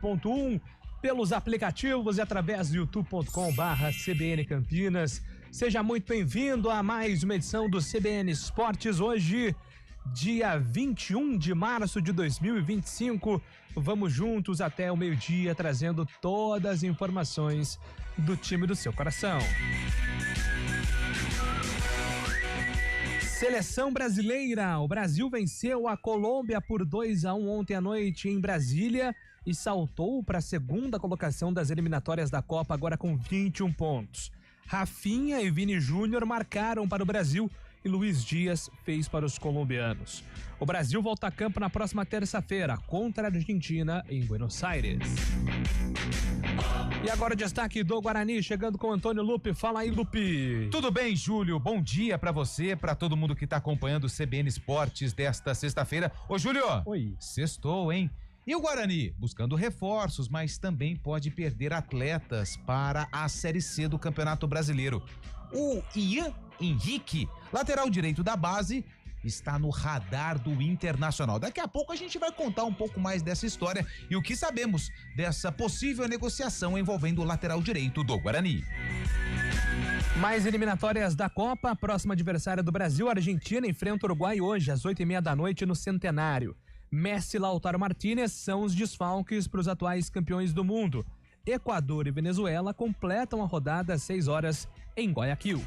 91.1, pelos aplicativos e através do youtube.com/CBN Campinas. Seja muito bem-vindo a mais uma edição do CBN Esportes. Hoje, dia 21 de março de 2025, vamos juntos até o meio-dia trazendo todas as informações do time do seu coração. Seleção brasileira, o Brasil venceu a Colômbia por 2-1 ontem à noite em Brasília e saltou para a segunda colocação das eliminatórias da Copa, agora com 21 pontos. Rafinha e Vini Júnior marcaram para o Brasil e Luiz Dias fez para os colombianos. O Brasil volta a campo na próxima terça-feira contra a Argentina em Buenos Aires. E agora o destaque do Guarani, chegando com Antônio Lupe. Fala aí, Lupe. Tudo bem, Júlio? Bom dia pra você, pra todo mundo que tá acompanhando o CBN Esportes desta sexta-feira. Ô, Júlio. Oi. Sextou, hein? E o Guarani, buscando reforços, mas também pode perder atletas para a Série C do Campeonato Brasileiro. O Ian Henrique, lateral direito da base, está no radar do Internacional. Daqui a pouco a gente vai contar um pouco mais dessa história e o que sabemos dessa possível negociação envolvendo o lateral direito do Guarani. Mais eliminatórias da Copa. A próxima adversária do Brasil, a Argentina, enfrenta o Uruguai hoje às 8h30 da noite no Centenário. Messi e Lautaro Martínez são os desfalques para os atuais campeões do mundo. Equador e Venezuela completam a rodada às 6 horas em Guayaquil.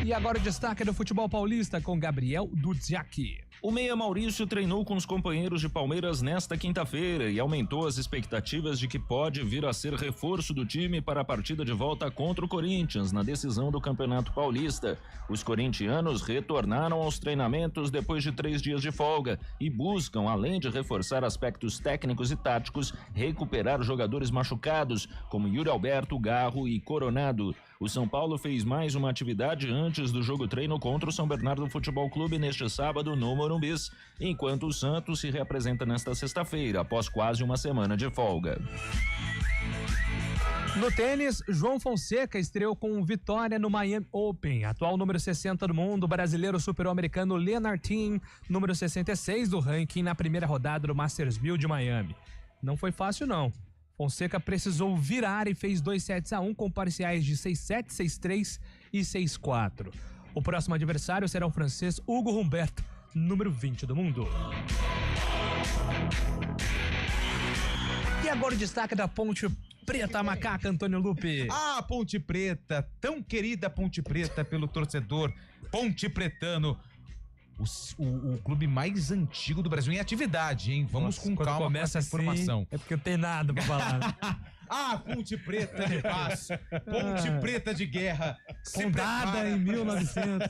E agora o destaque do futebol paulista com Gabriel Dudziak. O meia Maurício treinou com os companheiros de Palmeiras nesta quinta-feira e aumentou as expectativas de que pode vir a ser reforço do time para a partida de volta contra o Corinthians na decisão do Campeonato Paulista. Os corintianos retornaram aos treinamentos depois de 3 dias de folga e buscam, além de reforçar aspectos técnicos e táticos, recuperar jogadores machucados, como Yuri Alberto, Garro e Coronado. O São Paulo fez mais uma atividade antes do jogo treino contra o São Bernardo Futebol Clube neste sábado no Morumbis, enquanto o Santos se reapresenta nesta sexta-feira, após quase uma semana de folga. No tênis, João Fonseca estreou com vitória no Miami Open. Atual número 60 do mundo, o brasileiro superou o americano Leonard Thiem, número 66 do ranking, na primeira rodada do Masters 1000 de Miami. Não foi fácil, não. Fonseca precisou virar e fez 2-1 com parciais de 6-7, 6-3 e 6-4. O próximo adversário será o francês Hugo Humbert, número 20 do mundo. E agora o destaque da Ponte Preta Macaca, Antônio Lupe. Ah, Ponte Preta, tão querida Ponte Preta pelo torcedor ponte pretano. O clube mais antigo do Brasil em atividade, hein? Vamos com calma com essa informação. É porque não tem nada pra falar, né? Ah, Ponte Preta de paz, Ponte Preta de guerra. Fundada em 1900.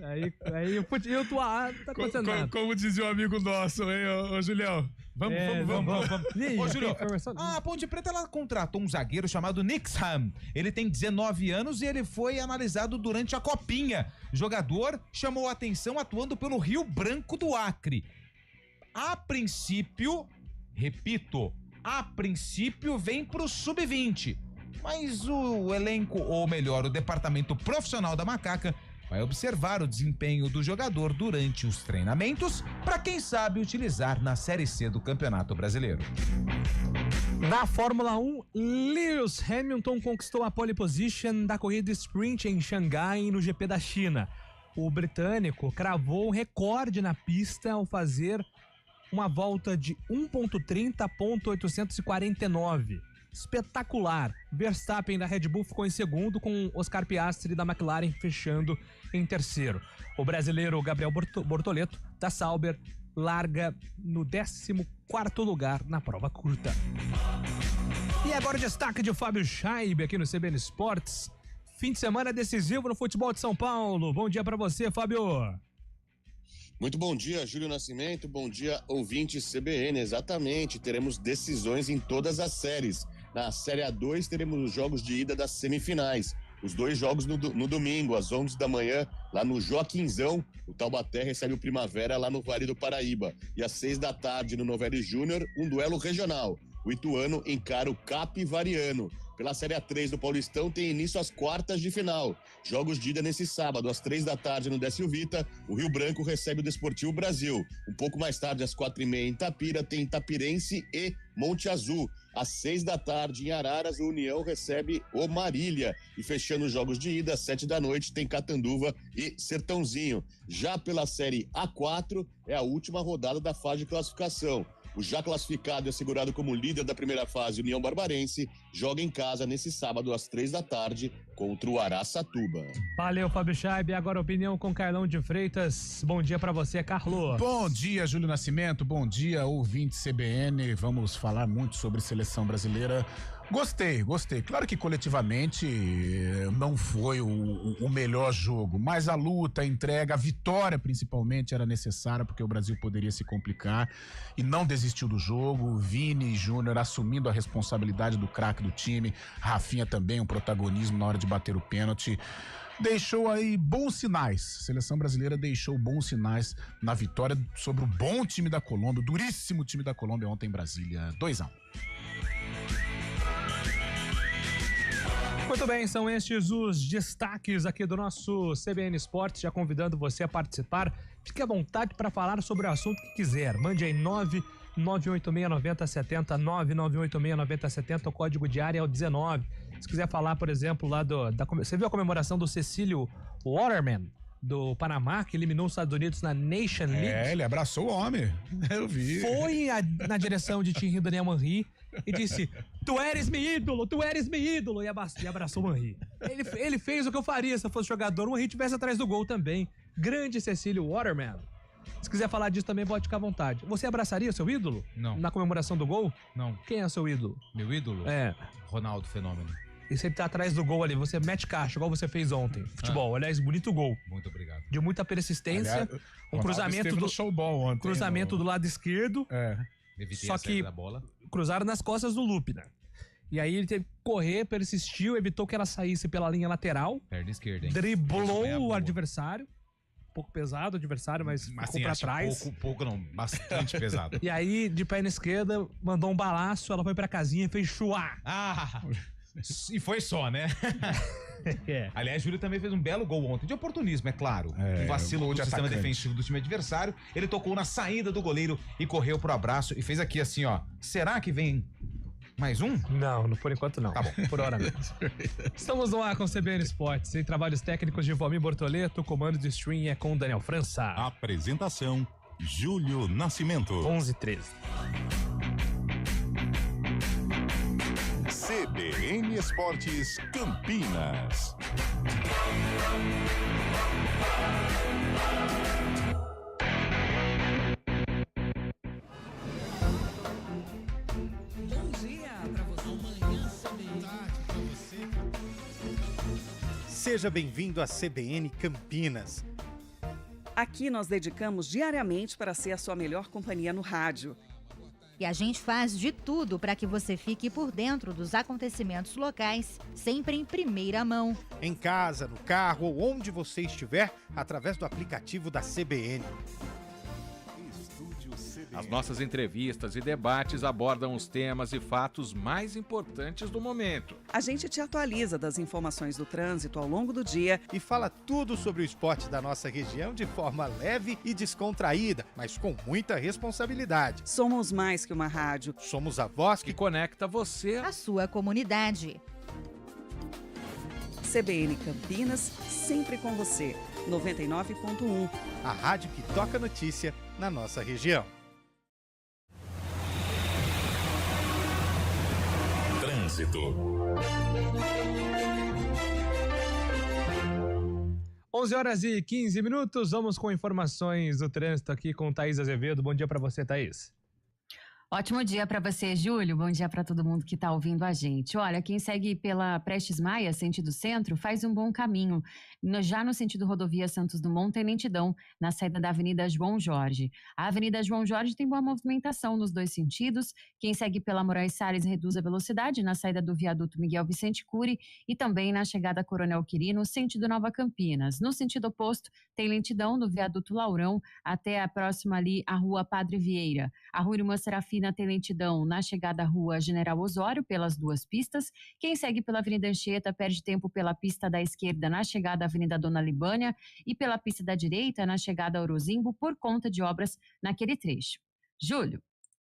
Aí eu tá acontecendo nada. Como dizia um amigo nosso, hein, ô Julião? Vamos. Ô, Júlio, a Ponte Preta, ela contratou um zagueiro chamado Nixham. Ele tem 19 anos e ele foi analisado durante a Copinha. O jogador chamou a atenção atuando pelo Rio Branco do Acre. A princípio, vem pro Sub-20, mas o elenco, ou melhor, o departamento profissional da Macaca, vai observar o desempenho do jogador durante os treinamentos para, quem sabe, utilizar na Série C do Campeonato Brasileiro. Na Fórmula 1, Lewis Hamilton conquistou a pole position da corrida sprint em Xangai no GP da China. O britânico cravou um recorde na pista ao fazer uma volta de 1.30.849. Espetacular. Verstappen da Red Bull ficou em segundo, com Oscar Piastri da McLaren fechando em terceiro. O brasileiro Gabriel Bortoleto da Sauber larga no 14º lugar na prova curta. E agora o destaque de Fábio Scheibe aqui no CBN Esportes. Fim de semana decisivo no futebol de São Paulo. Bom dia pra você, Fábio. Muito bom dia, Júlio Nascimento, bom dia, ouvintes CBN, exatamente, teremos decisões em todas as séries. Na Série A2 teremos os jogos de ida das semifinais, os 2 jogos no domingo, às 11 da manhã, lá no Joaquinzão, o Taubaté recebe o Primavera lá no Vale do Paraíba, e às 6 da tarde no Novelli Júnior, um duelo regional. o Ituano encara o Capivariano. Pela Série A3 do Paulistão tem início as quartas de final. Jogos de ida nesse sábado, às 3h no Décio Vita, o Rio Branco recebe o Desportivo Brasil. Um pouco mais tarde, às 4h30 em Itapira, tem Itapirense e Monte Azul. Às 6h em Araras, o União recebe o Marília. E fechando os jogos de ida, às 7h tem Catanduva e Sertãozinho. Já pela Série A4, é a última rodada da fase de classificação. O já classificado e assegurado como líder da primeira fase, União Barbarense, joga em casa nesse sábado às 3h contra o Araçatuba. Valeu, Fábio Chaib. Agora opinião com Carlão de Freitas. Bom dia pra você, Carlos. Bom dia, Júlio Nascimento. Bom dia, ouvinte CBN. Vamos falar muito sobre seleção brasileira. Gostei. Claro que coletivamente não foi o melhor jogo, mas a luta, a entrega, a vitória principalmente era necessária, porque o Brasil poderia se complicar e não desistiu do jogo. Vini Júnior assumindo a responsabilidade do craque do time, Rafinha também, um protagonismo na hora de bater o pênalti. Deixou aí bons sinais. A seleção brasileira deixou bons sinais na vitória sobre o bom time da Colômbia, o duríssimo time da Colômbia ontem em Brasília, 2-1. Muito bem, são estes os destaques aqui do nosso CBN Esportes, já convidando você a participar. Fique à vontade para falar sobre o assunto que quiser. Mande aí 9986970, 998699070, o código de área é o 19. Se quiser falar, por exemplo, lá você viu a comemoração do Cecílio Waterman, do Panamá, que eliminou os Estados Unidos na Nation League? Ele abraçou o homem, eu vi. Foi na direção de Thierry Daniel Henry e disse: tu eres meu ídolo, e abraçou o Henry. Ele fez o que eu faria se eu fosse jogador, o Henry estivesse atrás do gol também. Grande Cecílio Waterman. Se quiser falar disso também, pode ficar à vontade. Você abraçaria seu ídolo? Não. Na comemoração do gol? Não. Quem é seu ídolo? Meu ídolo? É. Ronaldo Fenômeno. E você tá atrás do gol ali, você mete caixa, igual você fez ontem. Futebol, aliás, bonito gol. Muito obrigado. De muita persistência. Aliás, um cruzamento do showball ontem. Cruzamento do lado esquerdo. Evitei Só a saída que da bola. cruzaram nas costas do Lupe, né? E aí ele teve que correr, persistiu, evitou que ela saísse pela linha lateral. Perna esquerda, hein? Driblou Isso é o boa. adversário. Um pouco pesado o adversário, mas ficou assim, pra acho trás. Pouco não, bastante pesado. E aí, de perna esquerda, mandou um balaço, ela foi pra casinha e fez chuá. E foi só, né? Aliás, Júlio também fez um belo gol ontem, de oportunismo, é claro. Um vacilo gol do de sistema atacante. defensivo do time adversário. Ele tocou na saída do goleiro e correu pro abraço e fez aqui assim, ó. Será que vem mais um? Não, por enquanto não. Tá bom. Por hora não. Estamos no ar com o CBN Esportes. Em trabalhos técnicos de Valmir Bortoleto, o comando de stream é com Daniel França. Apresentação: Júlio Nascimento. 11h13. CBN Esportes Campinas. Bom dia pra você. Amanhã Seja bem-vindo à CBN Campinas. Aqui nós dedicamos diariamente para ser a sua melhor companhia no rádio. E a gente faz de tudo para que você fique por dentro dos acontecimentos locais, sempre em primeira mão. Em casa, no carro ou onde você estiver, através do aplicativo da CBN. As nossas entrevistas e debates abordam os temas e fatos mais importantes do momento. A gente te atualiza das informações do trânsito ao longo do dia E fala tudo sobre o esporte da nossa região de forma leve e descontraída, mas com muita responsabilidade. Somos mais que uma rádio. Somos a voz Que que conecta você. A sua comunidade. CBN Campinas, sempre com você. 99.1. a rádio que toca notícia na nossa região. Trânsito. 11h15. Vamos com informações do trânsito aqui com Thaís Azevedo. Bom dia pra você, Thaís. Ótimo dia para você, Júlio. Bom dia para todo mundo que está ouvindo a gente. Olha, quem segue pela Prestes Maia, sentido centro, faz um bom caminho. Já no sentido rodovia Santos Dumont, tem lentidão na saída da Avenida João Jorge. A Avenida João Jorge tem boa movimentação nos dois sentidos. Quem segue pela Moraes Salles reduz a velocidade na saída do viaduto Miguel Vicente Cury e também na chegada Coronel Quirino, sentido Nova Campinas. No sentido oposto, tem lentidão do viaduto Laurão até a próxima ali, a Rua Padre Vieira. A Rua Irmã Serafina Delfina tem lentidão na chegada à Rua General Osório, pelas duas pistas. Quem segue pela Avenida Anchieta perde tempo pela pista da esquerda na chegada à Avenida Dona Libânia e pela pista da direita na chegada a Orozimbo por conta de obras naquele trecho. Júlio.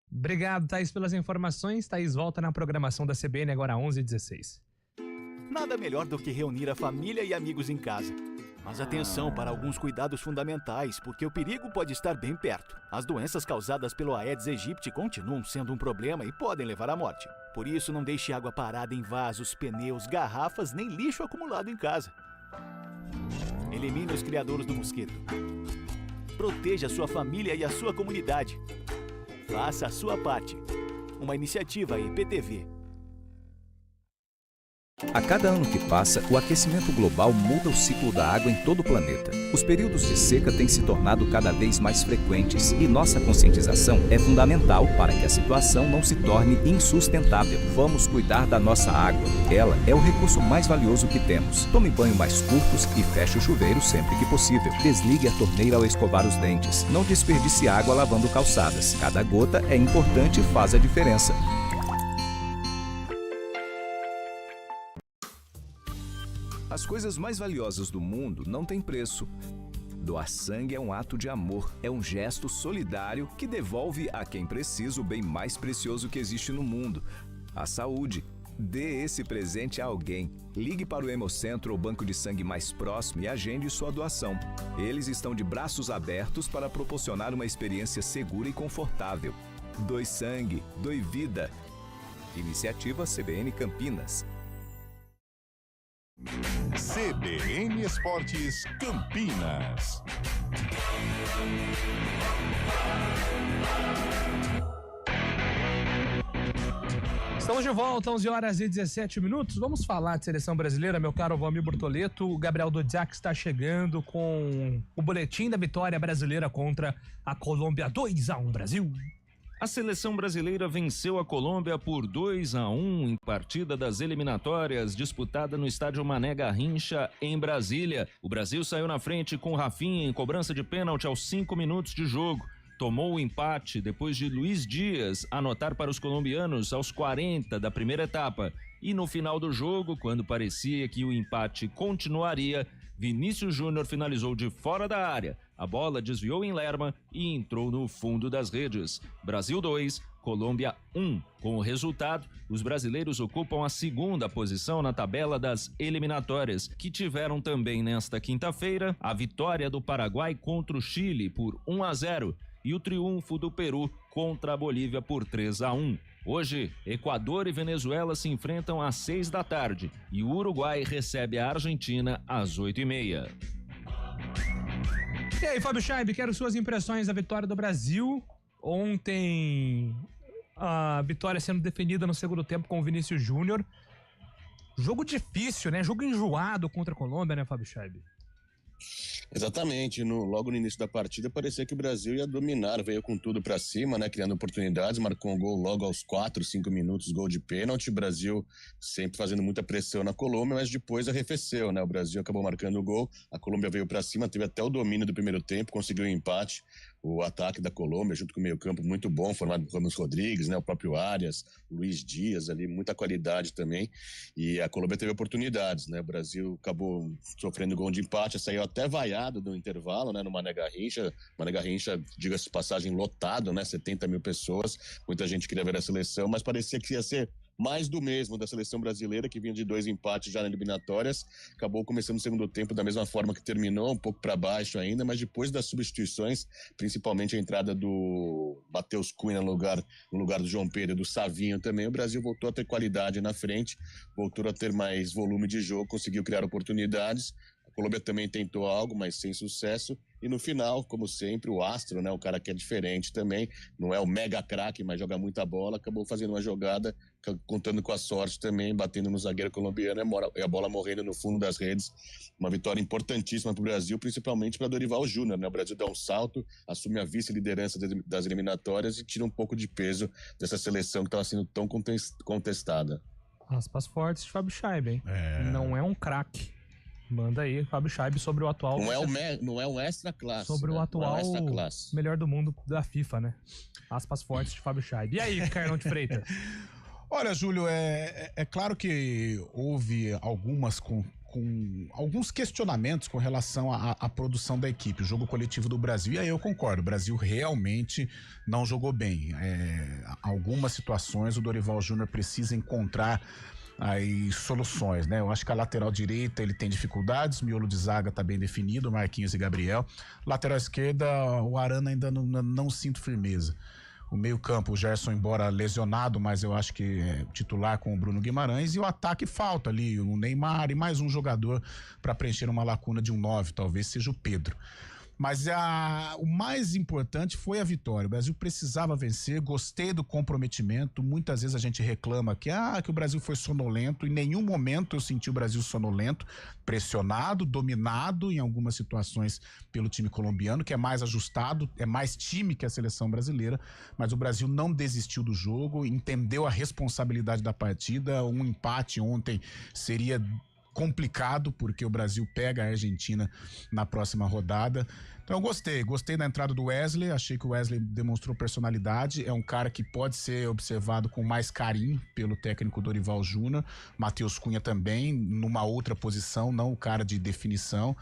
Obrigado, Thaís, pelas informações. Thaís volta na programação da CBN agora às 11h16. Nada melhor do que reunir a família e amigos em casa. Mas atenção para alguns cuidados fundamentais, porque o perigo pode estar bem perto. As doenças causadas pelo Aedes aegypti continuam sendo um problema e podem levar à morte. Por isso, não deixe água parada em vasos, pneus, garrafas, nem lixo acumulado em casa. Elimine os criadouros do mosquito. Proteja a sua família e a sua comunidade. Faça a sua parte. Uma iniciativa IPTV. A cada ano que passa, o aquecimento global muda o ciclo da água em todo o planeta. Os períodos de seca têm se tornado cada vez mais frequentes e nossa conscientização é fundamental para que a situação não se torne insustentável. Vamos cuidar da nossa água. Ela é o recurso mais valioso que temos. Tome banho mais curtos e feche o chuveiro sempre que possível. Desligue a torneira ao escovar os dentes. Não desperdice água lavando calçadas. Cada gota é importante e faz a diferença. As coisas mais valiosas do mundo não têm preço. Doar sangue é um ato de amor, é um gesto solidário que devolve a quem precisa o bem mais precioso que existe no mundo, a saúde. Dê esse presente a alguém. Ligue para o Hemocentro ou banco de sangue mais próximo e agende sua doação. Eles estão de braços abertos para proporcionar uma experiência segura e confortável. Doe sangue, doe vida. Iniciativa CBN Campinas. CBN Esportes Campinas. Estamos de volta, 11h17. Vamos falar de seleção brasileira, meu caro Valmir Bortoleto. O Gabriel Dudziak está chegando com o boletim da vitória brasileira contra a Colômbia. 2-1 Brasil. A seleção brasileira venceu a Colômbia por 2-1 em partida das eliminatórias disputada no estádio Mané Garrincha, em Brasília. O Brasil saiu na frente com Rafinha em cobrança de pênalti aos 5 minutos de jogo. Tomou o empate depois de Luiz Dias anotar para os colombianos aos 40 da primeira etapa. E no final do jogo, quando parecia que o empate continuaria, Vinícius Júnior finalizou de fora da área. A bola desviou em Lerma e entrou no fundo das redes. Brasil 2, Colômbia 1. Com o resultado, os brasileiros ocupam a segunda posição na tabela das eliminatórias, que tiveram também nesta quinta-feira a vitória do Paraguai contra o Chile por 1-0 e o triunfo do Peru contra a Bolívia por 3-1. Hoje, Equador e Venezuela se enfrentam às 6 da tarde e o Uruguai recebe a Argentina às 8h30. E aí, Fábio Scheib, quero suas impressões da vitória do Brasil. Ontem, a vitória sendo definida no segundo tempo com o Vinícius Júnior. Jogo difícil, né? Jogo enjoado contra a Colômbia, né, Fábio Scheib? Exatamente, logo no início da partida parecia que o Brasil ia dominar, veio com tudo pra cima, né, criando oportunidades, marcou um gol logo aos 4, 5 minutos, gol de pênalti. O Brasil sempre fazendo muita pressão na Colômbia, mas depois arrefeceu, né, o Brasil acabou marcando o gol, a Colômbia veio pra cima, teve até o domínio do primeiro tempo, conseguiu um empate. O ataque da Colômbia, junto com o meio-campo, muito bom, formado por Ramos Rodrigues, né, o próprio Arias, Luiz Dias ali, muita qualidade também. E a Colômbia teve oportunidades, né? O Brasil acabou sofrendo gol de empate, saiu até vaiado no intervalo, né, no Mané Garrincha. Mané Garrincha, diga-se de passagem, lotado, né? 70 mil pessoas. Muita gente queria ver a seleção, mas parecia que ia ser mais do mesmo da seleção brasileira, que vinha de 2 empates já nas eliminatórias. Acabou começando o segundo tempo da mesma forma que terminou, um pouco para baixo ainda, mas depois das substituições, principalmente a entrada do Matheus Cunha no lugar do João Pedro e do Savinho também, o Brasil voltou a ter qualidade na frente, voltou a ter mais volume de jogo, conseguiu criar oportunidades. A Colômbia também tentou algo, mas sem sucesso. E no final, como sempre, o astro, né, o cara que é diferente também, não é o mega craque, mas joga muita bola, acabou fazendo uma jogada, contando com a sorte também, batendo no zagueiro colombiano e a bola morrendo no fundo das redes. Uma vitória importantíssima para o Brasil, principalmente para Dorival Júnior, né? O Brasil dá um salto, assume a vice-liderança das eliminatórias e tira um pouco de peso dessa seleção que estava sendo tão contestada. Aspas fortes de Fábio Scheib, hein? Não é um craque. Manda aí, Fábio Scheib, sobre o atual... Não é um extra classe. Sobre o atual melhor do mundo da FIFA, né? Aspas fortes de Fábio Scheib. E aí, Carlão de Freitas? Olha, Júlio, é claro que houve alguns questionamentos com relação à produção da equipe, o jogo coletivo do Brasil, e aí eu concordo, o Brasil realmente não jogou bem. Algumas situações o Dorival Júnior precisa encontrar aí soluções, né? Eu acho que a lateral direita ele tem dificuldades, o miolo de zaga tá bem definido, Marquinhos e Gabriel. Lateral esquerda, o Arana ainda não sinto firmeza. O meio-campo, o Gerson, embora lesionado, mas eu acho que é titular com o Bruno Guimarães. E o ataque falta ali, o Neymar e mais um jogador para preencher uma lacuna de um 9, talvez seja o Pedro. Mas o mais importante foi a vitória. O Brasil precisava vencer, gostei do comprometimento. Muitas vezes a gente reclama que o Brasil foi sonolento. Em nenhum momento eu senti o Brasil sonolento, pressionado, dominado em algumas situações pelo time colombiano, que é mais ajustado, é mais time que a seleção brasileira. Mas o Brasil não desistiu do jogo, entendeu a responsabilidade da partida. Um empate ontem seria complicado, porque o Brasil pega a Argentina na próxima rodada. Então eu gostei da entrada do Wesley, achei que o Wesley demonstrou personalidade, é um cara que pode ser observado com mais carinho pelo técnico Dorival Júnior. Matheus Cunha também, numa outra posição, não o cara de definição.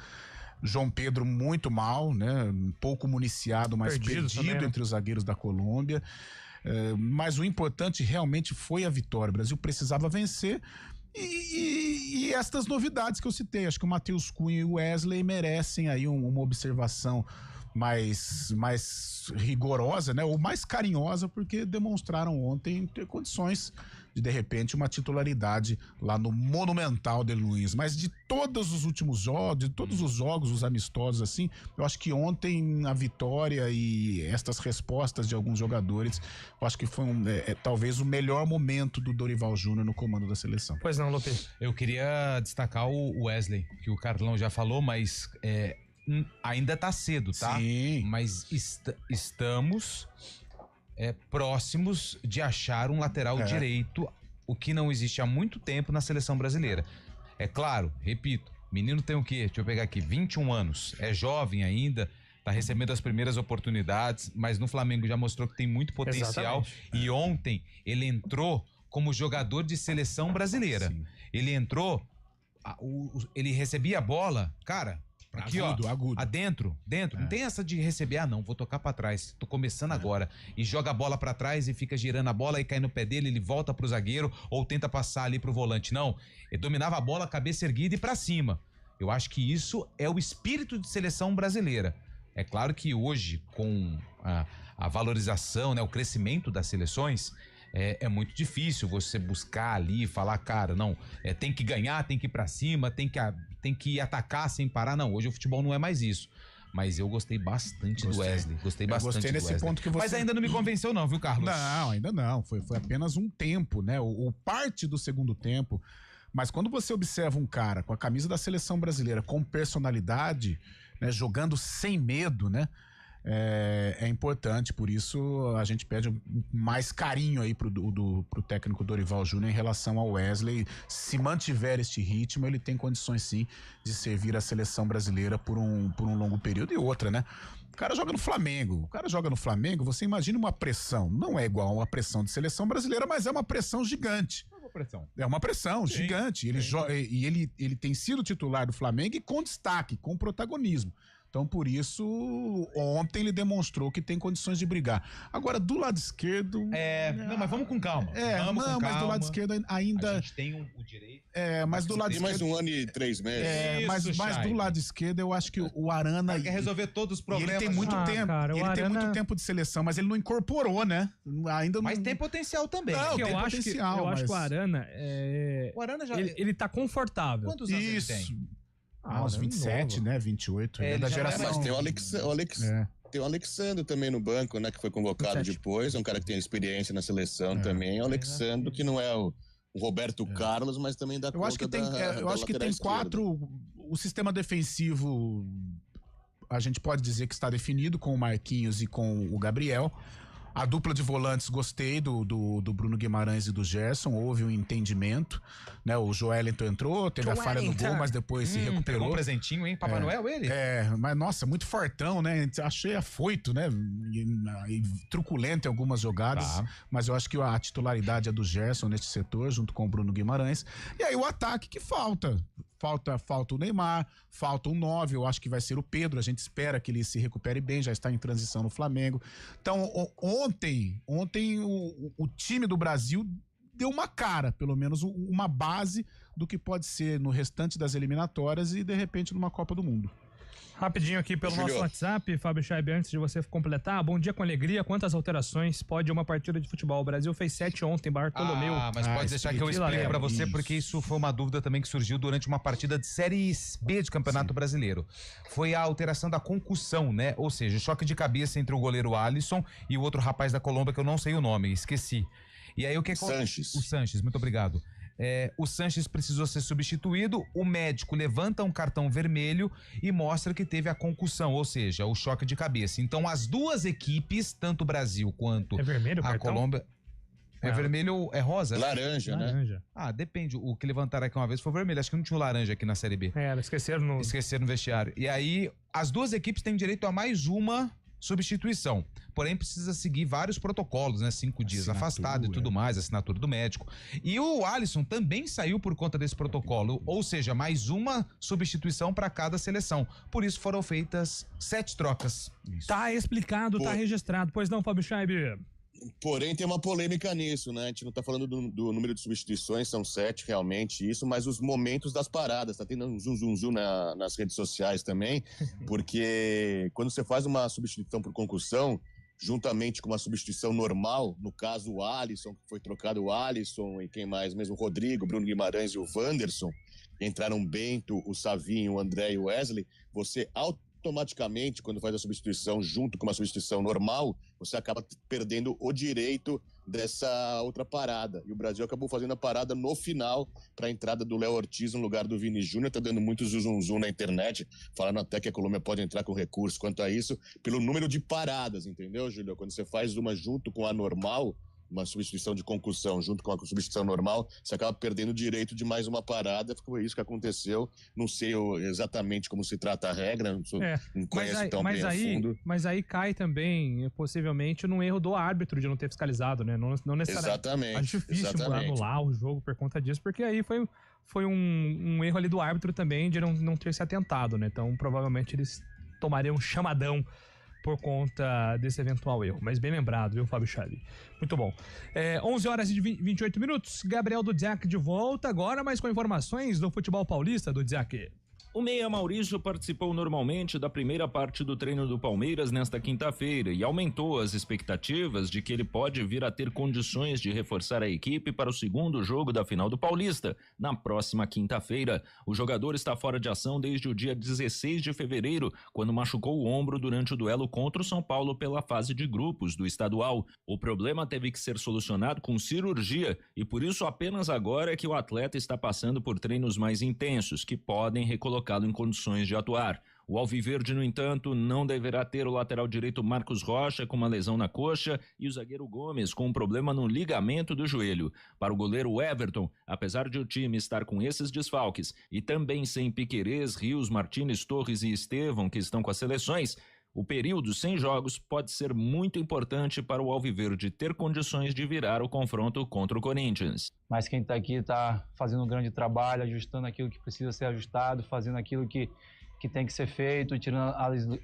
João Pedro muito mal, né? Pouco municiado, mas perdido também, né? Entre os zagueiros da Colômbia. Mas o importante realmente foi a vitória. O Brasil precisava vencer. E estas novidades que eu citei, acho que o Matheus Cunha e o Wesley merecem aí uma observação mais rigorosa, né? Ou mais carinhosa, porque demonstraram ontem ter condições de repente, uma titularidade lá no Monumental de Luiz. Mas de todos os últimos jogos, de todos os jogos, os amistosos, assim, eu acho que ontem a vitória e estas respostas de alguns jogadores, eu acho que foi talvez o melhor momento do Dorival Júnior no comando da seleção. Pois não, Lopes. Eu queria destacar o Wesley, que o Carlão já falou, mas ainda tá cedo, tá? Sim. Mas estamos próximos de achar um lateral direito, o que não existe há muito tempo na seleção brasileira. É claro, repito, menino tem o quê? Deixa eu pegar aqui, 21 anos, é jovem ainda, tá recebendo as primeiras oportunidades, mas no Flamengo já mostrou que tem muito potencial. Exatamente. E ontem ele entrou como jogador de seleção brasileira. Sim. Ele entrou, ele recebia a bola, cara, aqui, agudo. Dentro. Não tem essa de receber, não, vou tocar pra trás, tô começando agora. E joga a bola pra trás e fica girando a bola e cai no pé dele, ele volta pro zagueiro ou tenta passar ali pro volante. Não, ele dominava a bola, cabeça erguida e pra cima. Eu acho que isso é o espírito de seleção brasileira. É claro que hoje, com a valorização, né, o crescimento das seleções, é muito difícil você buscar ali e falar, cara, não, tem que ganhar, tem que ir pra cima, tem que atacar sem parar. Não, hoje o futebol não é mais isso. Mas eu gostei bastante do Wesley. Gostei bastante nesse do Wesley. Ponto que você... Mas ainda não me convenceu não, viu, Carlos? Não, ainda não. Foi apenas um tempo, né? O parte do segundo tempo. Mas quando você observa um cara com a camisa da seleção brasileira, com personalidade, né, jogando sem medo, né? É importante, por isso a gente pede mais carinho aí pro técnico Dorival Júnior em relação ao Wesley. Se mantiver este ritmo, ele tem condições sim de servir a seleção brasileira por um longo período. E outra, né? O cara joga no Flamengo. Você imagina uma pressão. Não é igual a uma pressão de seleção brasileira, mas é uma pressão gigante. É uma pressão sim, gigante. Ele tem sido titular do Flamengo e com destaque, com protagonismo. Então, por isso, ontem ele demonstrou que tem condições de brigar. Agora, do lado esquerdo... Não, mas vamos com calma. Mas do lado esquerdo ainda... A gente tem o direito... Mas do lado esquerdo... Tem mais 1 ano e 3 meses. Mas do lado esquerdo, eu acho que o Arana... Ele quer resolver todos os problemas. Ele tem muito tempo. Cara, tem muito tempo de seleção, mas ele não incorporou, né? Mas tem potencial também. Não, tem potencial. Eu acho que o Arana... O Arana já... Ele tá confortável. Quantos anos ele tem? Uns 27, né? 28. É da geração. Mas tem tem o Alexandre também no banco, né? Que foi convocado depois. É um cara que tem experiência na seleção também. O Alexandre, que não é o Roberto Carlos, mas também dá conta eu acho que tem 4. O sistema defensivo, a gente pode dizer que está definido com o Marquinhos e com o Gabriel. A dupla de volantes, gostei do Bruno Guimarães e do Gerson, houve um entendimento, né? O Joelinton entrou, teve a falha no gol, mas depois se recuperou. Pegou um presentinho, hein? Papai Noel, ele? Mas nossa, muito fortão, né? Achei afoito, né? E truculento em algumas jogadas, mas eu acho que a titularidade é do Gerson neste setor, junto com o Bruno Guimarães. E aí o ataque que falta o Neymar, falta um 9, eu acho que vai ser o Pedro, a gente espera que ele se recupere bem, já está em transição no Flamengo. Então, ontem o time do Brasil deu uma cara, pelo menos uma base do que pode ser no restante das eliminatórias e, de repente, numa Copa do Mundo. Rapidinho aqui pelo nosso WhatsApp, Fábio Chaib, antes de você completar. Bom dia com alegria. Quantas alterações pode uma partida de futebol? O Brasil fez 7 ontem, Bartolomeu. Mas pode deixar que eu explique pra você, porque isso foi uma dúvida também que surgiu durante uma partida de Série B de Campeonato Brasileiro. Foi a alteração da concussão, né? Ou seja, choque de cabeça entre o goleiro Alisson e o outro rapaz da Colômbia, que eu não sei o nome, esqueci. E aí o que Sanches. O Sanches, muito obrigado. O Sanches precisou ser substituído, o médico levanta um cartão vermelho e mostra que teve a concussão, ou seja, o choque de cabeça. Então as duas equipes, tanto o Brasil quanto a Colômbia... É vermelho, é rosa? Laranja, né? Depende. O que levantaram aqui uma vez foi vermelho. Acho que não tinha o laranja aqui na Série B. Esqueceram no vestiário. E aí, as duas equipes têm direito a mais uma substituição. Porém, precisa seguir vários protocolos, né? 5 dias afastado e tudo mais, assinatura do médico. E o Alisson também saiu por conta desse protocolo, ou seja, mais uma substituição para cada seleção. Por isso foram feitas 7 trocas. Tá explicado, tá registrado. Pois não, Fábio Chaib? Porém, tem uma polêmica nisso, né? A gente não tá falando do número de substituições, são 7 realmente, isso, mas os momentos das paradas, tá tendo um zum nas redes sociais também, porque quando você faz uma substituição por concussão, juntamente com uma substituição normal, no caso o Alisson, que foi trocado o Alisson, e quem mais mesmo, o Rodrigo, Bruno Guimarães e o Wanderson, entraram o Bento, o Savinho, o André e o Wesley, você automaticamente, quando faz a substituição junto com uma substituição normal, você acaba perdendo o direito dessa outra parada. E o Brasil acabou fazendo a parada no final para a entrada do Léo Ortiz no lugar do Vini Júnior. Tá dando muito zum na internet, falando até que a Colômbia pode entrar com recurso quanto a isso, pelo número de paradas, entendeu, Júlio? Quando você faz uma junto com a normal, uma substituição de concussão junto com a substituição normal, você acaba perdendo o direito de mais uma parada. Foi isso que aconteceu. Não sei exatamente como se trata a regra, não conheço tão bem a fundo. Mas aí cai também, possivelmente, num erro do árbitro de não ter fiscalizado, né? Não necessariamente. Exatamente. Acho difícil anular o jogo por conta disso, porque aí foi um erro ali do árbitro também de não ter se atentado, né? Então, provavelmente, eles tomariam um chamadão por conta desse eventual erro. Mas bem lembrado, viu, Fábio Chaib? Muito bom. 11 horas e 28 minutos. Gabriel Dudziak de volta agora, mas com informações do futebol paulista, Dudziak. O meia Maurício participou normalmente da primeira parte do treino do Palmeiras nesta quinta-feira e aumentou as expectativas de que ele pode vir a ter condições de reforçar a equipe para o segundo jogo da final do Paulista, na próxima quinta-feira. O jogador está fora de ação desde o dia 16 de fevereiro, quando machucou o ombro durante o duelo contra o São Paulo pela fase de grupos do estadual. O problema teve que ser solucionado com cirurgia e por isso apenas agora é que o atleta está passando por treinos mais intensos, que podem recolocá-lo em condições de atuar. O Alviverde, no entanto, não deverá ter o lateral direito Marcos Rocha com uma lesão na coxa e o zagueiro Gomes com um problema no ligamento do joelho. Para o goleiro Everton, apesar de o time estar com esses desfalques e também sem Piquerez, Rios, Martínez, Torres e Estevão, que estão com as seleções, o período sem jogos pode ser muito importante para o Alviverde ter condições de virar o confronto contra o Corinthians. Mas quem está aqui está fazendo um grande trabalho, ajustando aquilo que precisa ser ajustado, fazendo aquilo que tem que ser feito, tirando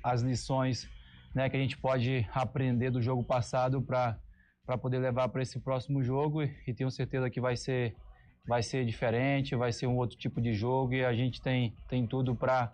as lições, né, que a gente pode aprender do jogo passado para poder levar para esse próximo jogo e tenho certeza que vai ser diferente, vai ser um outro tipo de jogo e a gente tem tudo para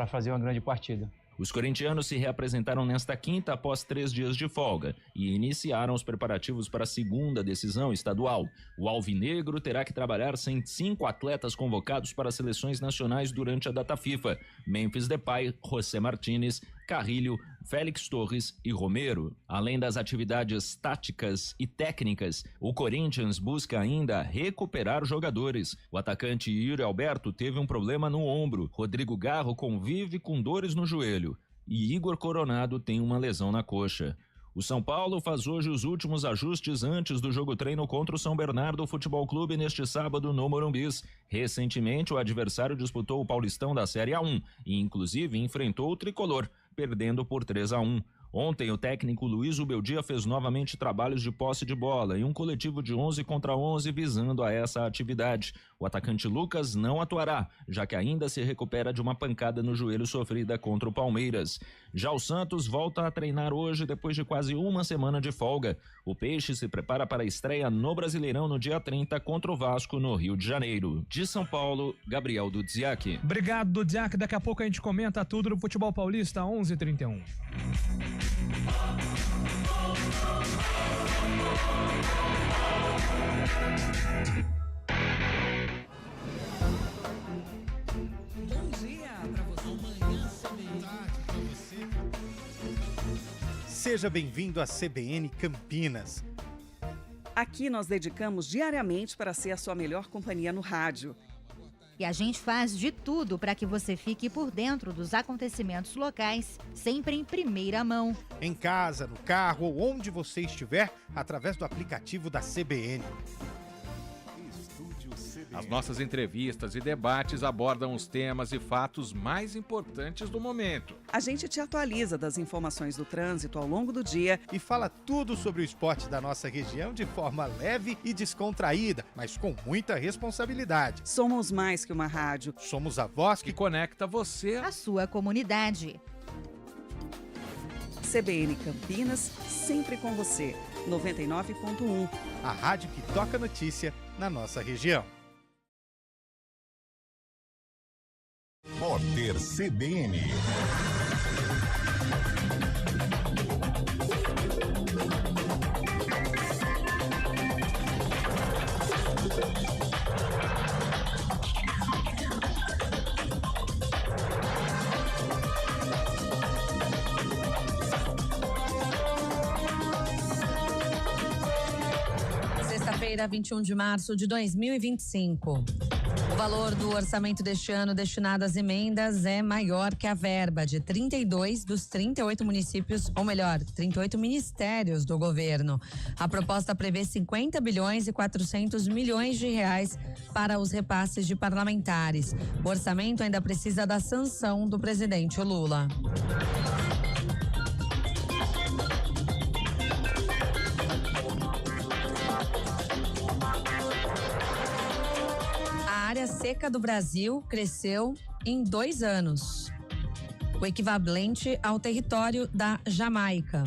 fazer uma grande partida. Os corintianos se reapresentaram nesta quinta após 3 dias de folga e iniciaram os preparativos para a segunda decisão estadual. O Alvinegro terá que trabalhar sem 5 atletas convocados para as seleções nacionais durante a data FIFA: Memphis Depay, José Martínez, Carrilho, Félix Torres e Romero. Além das atividades táticas e técnicas, o Corinthians busca ainda recuperar jogadores. O atacante Yuri Alberto teve um problema no ombro, Rodrigo Garro convive com dores no joelho e Igor Coronado tem uma lesão na coxa. O São Paulo faz hoje os últimos ajustes antes do jogo treino contra o São Bernardo Futebol Clube neste sábado no Morumbis. Recentemente, o adversário disputou o Paulistão da Série A1 e, inclusive, enfrentou o Tricolor, perdendo por 3-1. Ontem, o técnico Luiz Ubeldia fez novamente trabalhos de posse de bola e um coletivo de 11 contra 11 visando a essa atividade. O atacante Lucas não atuará, já que ainda se recupera de uma pancada no joelho sofrida contra o Palmeiras. Já o Santos volta a treinar hoje depois de quase uma semana de folga. O Peixe se prepara para a estreia no Brasileirão no dia 30 contra o Vasco no Rio de Janeiro. De São Paulo, Gabriel Dudziak. Obrigado, Dudziak. Daqui a pouco a gente comenta tudo no futebol paulista, 11h31. Bom dia para você. Seja bem-vindo à CBN Campinas. Aqui nós dedicamos diariamente para ser a sua melhor companhia no rádio. E a gente faz de tudo para que você fique por dentro dos acontecimentos locais, sempre em primeira mão. Em casa, no carro ou onde você estiver, através do aplicativo da CBN. As nossas entrevistas e debates abordam os temas e fatos mais importantes do momento. A gente te atualiza das informações do trânsito ao longo do dia e fala tudo sobre o esporte da nossa região de forma leve e descontraída, mas com muita responsabilidade. Somos mais que uma rádio. Somos a voz que conecta você à sua comunidade. CBN Campinas, sempre com você. 99.1. A rádio que toca notícia na nossa região. Repórter CBN. Sexta-feira, 21 de março de 2025. O valor do orçamento deste ano destinado às emendas é maior que a verba de 32 dos 38 municípios, ou melhor, 38 ministérios do governo. A proposta prevê 50 bilhões e 400 milhões de reais para os repasses de parlamentares. O orçamento ainda precisa da sanção do presidente Lula. A área seca do Brasil cresceu em 2 anos, o equivalente ao território da Jamaica.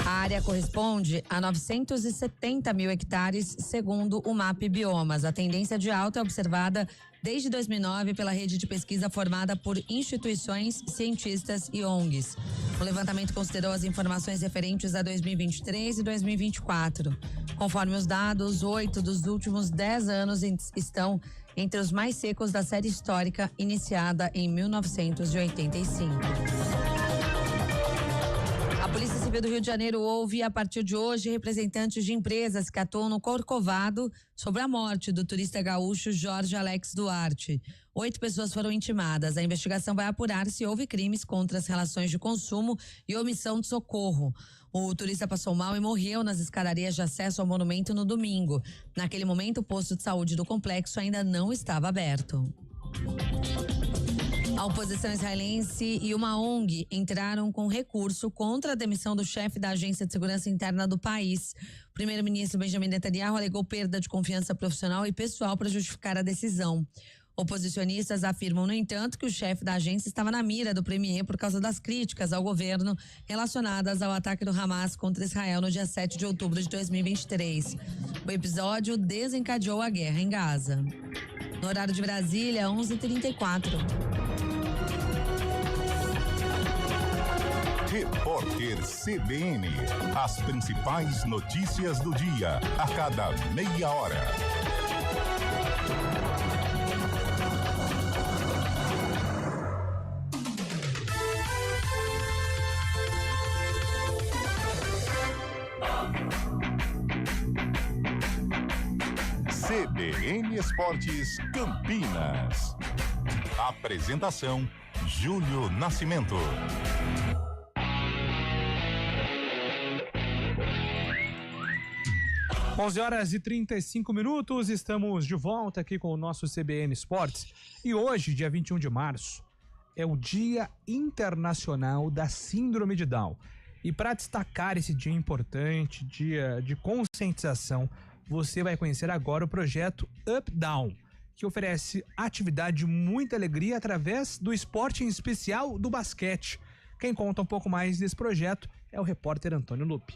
A área corresponde a 970 mil hectares, segundo o MAP Biomas. A tendência de alta é observada desde 2009 pela rede de pesquisa formada por instituições, cientistas e ONGs. O levantamento considerou as informações referentes a 2023 e 2024. Conforme os dados, 8 dos últimos 10 anos estão entre os mais secos da série histórica iniciada em 1985. A Polícia Civil do Rio de Janeiro ouve, a partir de hoje, representantes de empresas que atuam no Corcovado sobre a morte do turista gaúcho Jorge Alex Duarte. 8 pessoas foram intimadas. A investigação vai apurar se houve crimes contra as relações de consumo e omissão de socorro. O turista passou mal e morreu nas escadarias de acesso ao monumento no domingo. Naquele momento, o posto de saúde do complexo ainda não estava aberto. A oposição israelense e uma ONG entraram com recurso contra a demissão do chefe da Agência de Segurança Interna do país. O primeiro-ministro Benjamin Netanyahu alegou perda de confiança profissional e pessoal para justificar a decisão. Oposicionistas afirmam, no entanto, que o chefe da agência estava na mira do premier por causa das críticas ao governo relacionadas ao ataque do Hamas contra Israel no dia 7 de outubro de 2023. O episódio desencadeou a guerra em Gaza. No horário de Brasília, 11h34. Repórter CBN. As principais notícias do dia, a cada meia hora. CBN Esportes Campinas. Apresentação: Júlio Nascimento. 11h35, estamos de volta aqui com o nosso CBN Esportes. E hoje, dia 21 de março, é o Dia Internacional da Síndrome de Down. E para destacar esse dia importante, dia de conscientização, você vai conhecer agora o projeto Up Down, que oferece atividade de muita alegria através do esporte, em especial do basquete. Quem conta um pouco mais desse projeto é o repórter Antônio Lupi.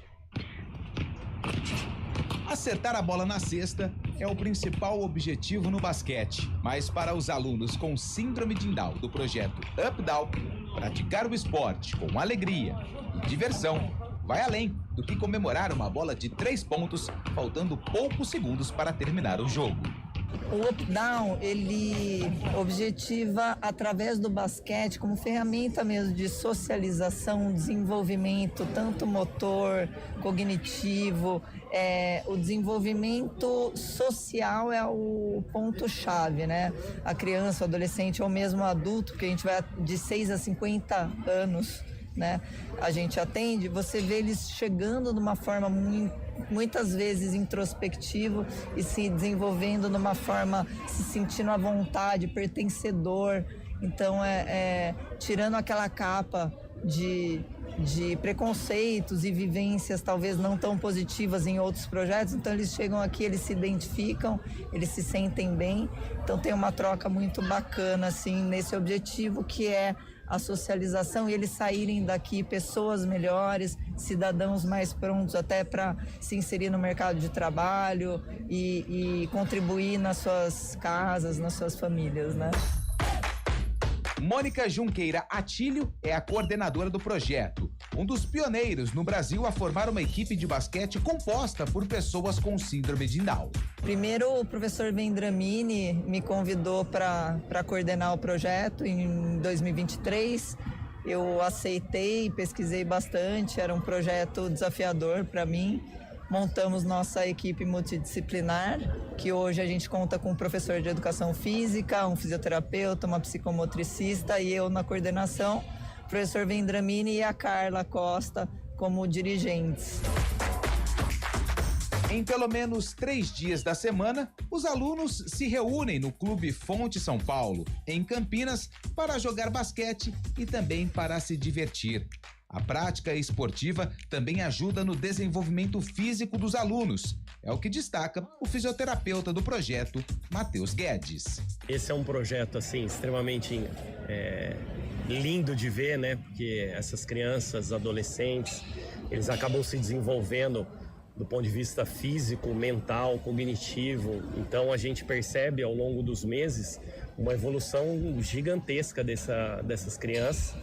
Acertar a bola na cesta é o principal objetivo no basquete, mas para os alunos com síndrome de Down do projeto Up Down, praticar o esporte com alegria e diversão vai além do que comemorar uma bola de 3 pontos, faltando poucos segundos para terminar o jogo. O Up Down, ele objetiva, através do basquete, como ferramenta mesmo de socialização, desenvolvimento, tanto motor, cognitivo, o desenvolvimento social é o ponto-chave, né? A criança, o adolescente ou mesmo o adulto, que a gente vai de 6 a 50 anos, né? A gente atende, você vê eles chegando de uma forma muitas vezes introspectivo e se desenvolvendo de uma forma, se sentindo à vontade, pertencedor. Então, tirando aquela capa de preconceitos e vivências talvez não tão positivas em outros projetos. Então eles chegam aqui, eles se identificam, eles se sentem bem. Então tem uma troca muito bacana assim nesse objetivo, que é a socialização, e eles saírem daqui pessoas melhores, cidadãos mais prontos até para se inserir no mercado de trabalho e contribuir nas suas casas, nas suas famílias, né? Mônica Junqueira Atílio é a coordenadora do projeto, um dos pioneiros no Brasil a formar uma equipe de basquete composta por pessoas com síndrome de Down. Primeiro, o professor Vendramini me convidou para coordenar o projeto em 2023. Eu aceitei, pesquisei bastante, era um projeto desafiador para mim. Montamos nossa equipe multidisciplinar, que hoje a gente conta com um professor de educação física, um fisioterapeuta, uma psicomotricista e eu na coordenação, o professor Vendramini e a Carla Costa como dirigentes. Em pelo menos 3 dias da semana, os alunos se reúnem no Clube Fonte São Paulo, em Campinas, para jogar basquete e também para se divertir. A prática esportiva também ajuda no desenvolvimento físico dos alunos. É o que destaca o fisioterapeuta do projeto, Matheus Guedes. Esse é um projeto assim extremamente lindo de ver, né? Porque essas crianças, adolescentes, eles acabam se desenvolvendo do ponto de vista físico, mental, cognitivo. Então a gente percebe ao longo dos meses uma evolução gigantesca dessas crianças.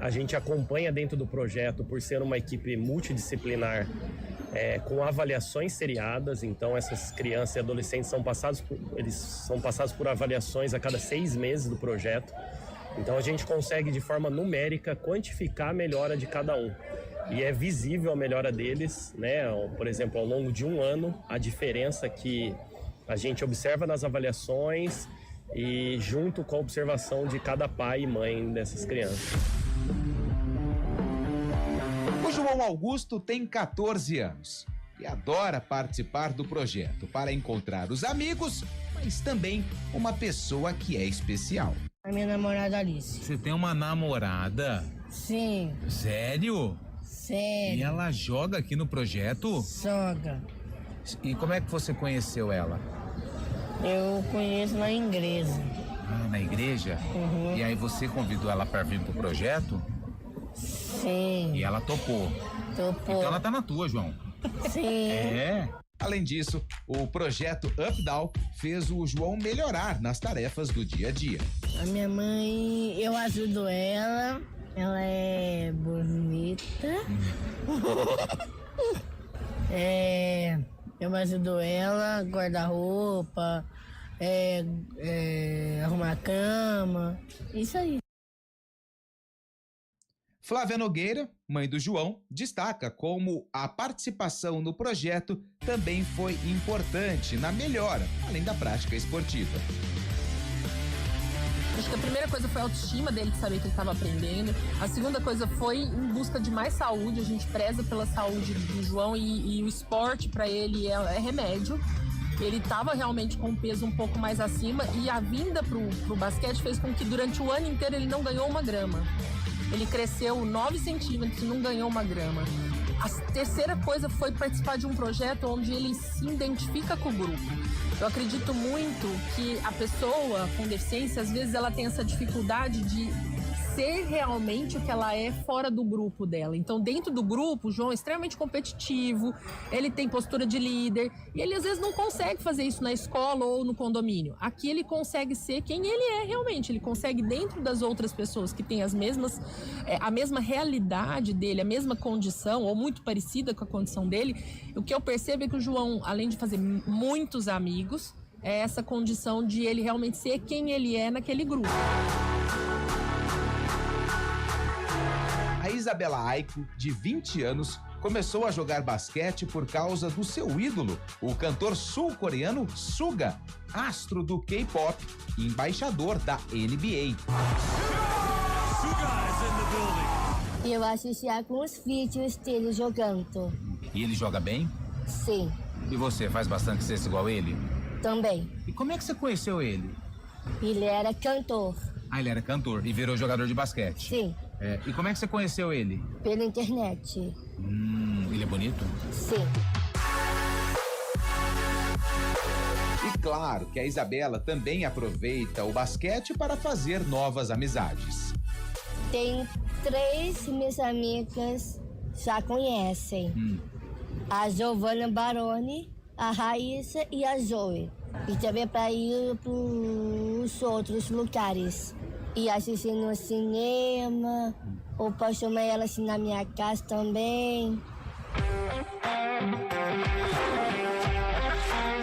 A gente acompanha dentro do projeto, por ser uma equipe multidisciplinar, com avaliações seriadas. Então essas crianças e adolescentes são passados por avaliações a cada 6 meses do projeto. Então a gente consegue de forma numérica quantificar a melhora de cada um. E é visível a melhora deles, né? Por exemplo, ao longo de 1 ano, a diferença que a gente observa nas avaliações e junto com a observação de cada pai e mãe dessas crianças. O João Augusto tem 14 anos e adora participar do projeto para encontrar os amigos, mas também uma pessoa que é especial. A minha namorada Alice. Você tem uma namorada? Sim. Sério? Sério. E ela joga aqui no projeto? Joga. E como é que você conheceu ela? Eu conheço na igreja. Ah, na igreja? Uhum. E aí você convidou ela para vir pro projeto? Sim. E ela topou? Topou. Então ela tá na tua, João. Sim. É. Além disso, o projeto Up Down fez o João melhorar nas tarefas do dia a dia. A minha mãe, eu ajudo ela. Ela é bonita. Eu ajudo ela, guarda-roupa, arrumar a cama, isso aí. Flávia Nogueira, mãe do João, destaca como a participação no projeto também foi importante na melhora, além da prática esportiva. Acho que a primeira coisa foi a autoestima dele, de saber que ele estava aprendendo. A segunda coisa foi em busca de mais saúde. A gente preza pela saúde do João e o esporte para ele é remédio. Ele estava realmente com um peso um pouco mais acima e a vinda pro basquete fez com que durante o ano inteiro ele não ganhou 1 grama. Ele cresceu 9 centímetros e não ganhou 1 grama. A terceira coisa foi participar de um projeto onde ele se identifica com o grupo. Eu acredito muito que a pessoa com deficiência, às vezes, ela tem essa dificuldade de ser realmente o que ela é fora do grupo dela. Então, dentro do grupo, o João é extremamente competitivo, ele tem postura de líder, e ele às vezes não consegue fazer isso na escola ou no condomínio. Aqui ele consegue ser quem ele é realmente, ele consegue, dentro das outras pessoas que têm a mesma realidade dele, a mesma condição, ou muito parecida com a condição dele, o que eu percebo é que o João, além de fazer muitos amigos, é essa condição de ele realmente ser quem ele é naquele grupo. A Isabela Aiko, de 20 anos, começou a jogar basquete por causa do seu ídolo, o cantor sul-coreano Suga, astro do K-pop e embaixador da NBA. Eu assisti alguns vídeos dele jogando. E ele joga bem? Sim. E você faz bastante cesta igual ele? Também. E como é que você conheceu ele? Ele era cantor. Ah, ele era cantor e virou jogador de basquete? Sim. E como é que você conheceu ele? Pela internet. Ele é bonito? Sim. E claro que a Isabela também aproveita o basquete para fazer novas amizades. Tem 3 minhas amigas já conhecem. A Giovanna Baroni, a Raíssa e a Zoe. E também para ir para os outros lugares. E assistir no cinema, ou posso chamar ela assim na minha casa também.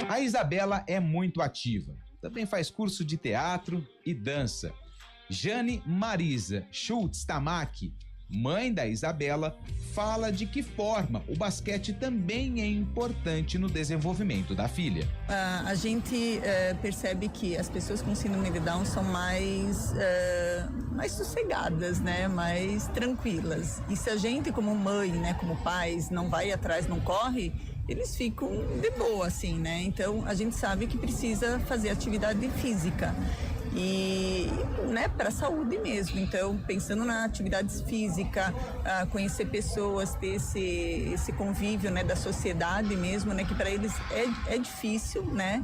A Isabela é muito ativa. Também faz curso de teatro e dança. Jane Marisa Schultz Tamaki, mãe da Isabela, fala de que forma o basquete também é importante no desenvolvimento da filha. A gente percebe que as pessoas com síndrome de Down são mais sossegadas, né? Mais tranquilas. E se a gente, como mãe, né, como pais, não vai atrás, não corre, eles ficam de boa, assim, né? Então, a gente sabe que precisa fazer atividade física. E, né, para a saúde mesmo. Então, pensando na atividade física, conhecer pessoas, ter esse convívio, né, da sociedade mesmo, né, que para eles é difícil, né?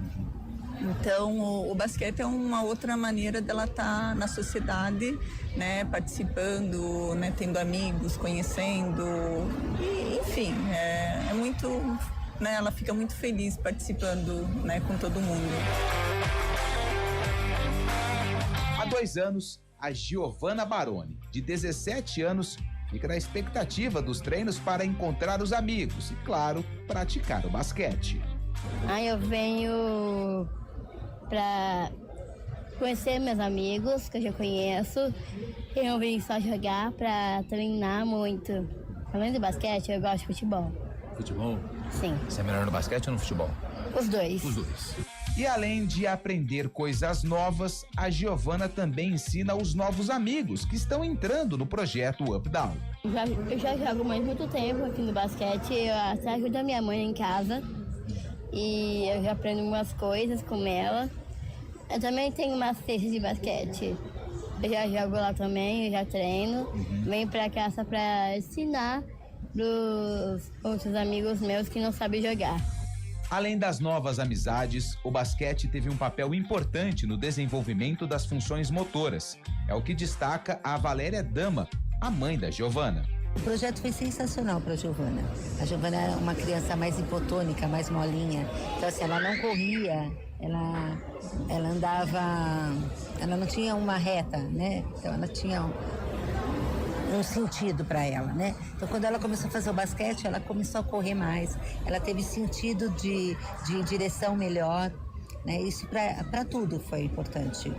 Então, o basquete é uma outra maneira dela estar na sociedade, né, participando, né, tendo amigos, conhecendo, e, enfim, é muito, né, ela fica muito feliz participando, né, com todo mundo. Há 2 anos, a Giovanna Baroni, de 17 anos, fica na expectativa dos treinos para encontrar os amigos e, claro, praticar o basquete. Eu venho para conhecer meus amigos, que eu já conheço. Eu vim só jogar para treinar muito. Além do basquete, eu gosto de futebol. Futebol? Sim. Você é melhor no basquete ou no futebol? Os dois. Os dois. E além de aprender coisas novas, a Giovanna também ensina os novos amigos que estão entrando no projeto Up Down. Eu já jogo mais muito tempo aqui no basquete, eu até ajudo a minha mãe em casa e eu já aprendo umas coisas com ela. Eu também tenho uma cesta de basquete, eu já jogo lá também, eu já treino, venho pra casa pra ensinar pros outros amigos meus que não sabem jogar. Além das novas amizades, o basquete teve um papel importante no desenvolvimento das funções motoras. É o que destaca a Valéria Dama, a mãe da Giovanna. O projeto foi sensacional para a Giovanna. A Giovanna era uma criança mais hipotônica, mais molinha. Então, assim, ela não corria, ela andava... Ela não tinha uma reta, né? Então, ela tinha um sentido para ela, né? Então, quando ela começou a fazer o basquete, ela começou a correr mais. Ela teve sentido de direção melhor, né? Isso para tudo foi importante.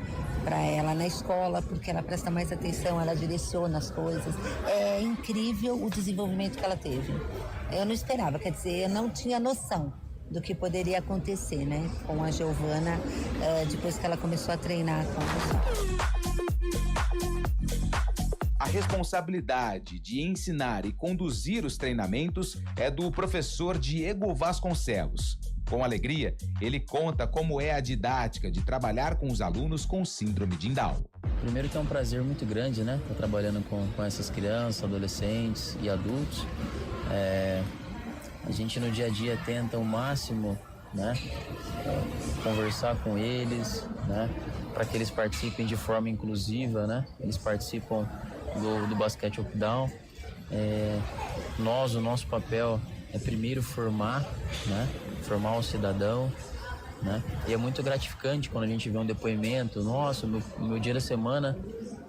Para ela na escola, porque ela presta mais atenção, ela direciona as coisas. É incrível o desenvolvimento que ela teve. Eu não esperava, quer dizer, eu não tinha noção do que poderia acontecer, né? Com a Giovanna, depois que ela começou a treinar com ela. A responsabilidade de ensinar e conduzir os treinamentos é do professor Diego Vasconcelos. Com alegria, ele conta como é a didática de trabalhar com os alunos com síndrome de Down. Primeiro que é um prazer muito grande, né? Estar trabalhando com essas crianças, adolescentes e adultos. A gente no dia a dia tenta o máximo, né? Conversar com eles, né? Para que eles participem de forma inclusiva, né? Eles participam do basquete up-down. O nosso papel é primeiro formar, né? Formar o cidadão, né? E é muito gratificante quando a gente vê um depoimento. Nossa, meu dia da semana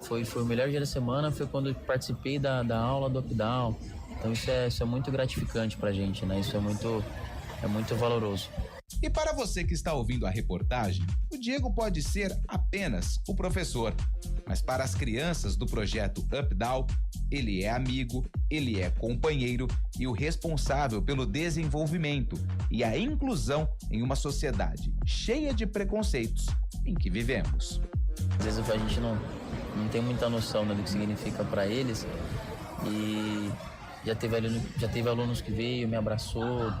foi o melhor dia da semana, foi quando eu participei da aula do up-down. Então isso é muito gratificante pra gente, né? Isso é muito valoroso. E para você que está ouvindo a reportagem, o Diego pode ser apenas o professor, mas para as crianças do projeto Up-Down, ele é amigo, ele é companheiro e o responsável pelo desenvolvimento e a inclusão em uma sociedade cheia de preconceitos em que vivemos. Às vezes a gente não tem muita noção, né, do que significa para eles, e já teve alunos que veio, me abraçou,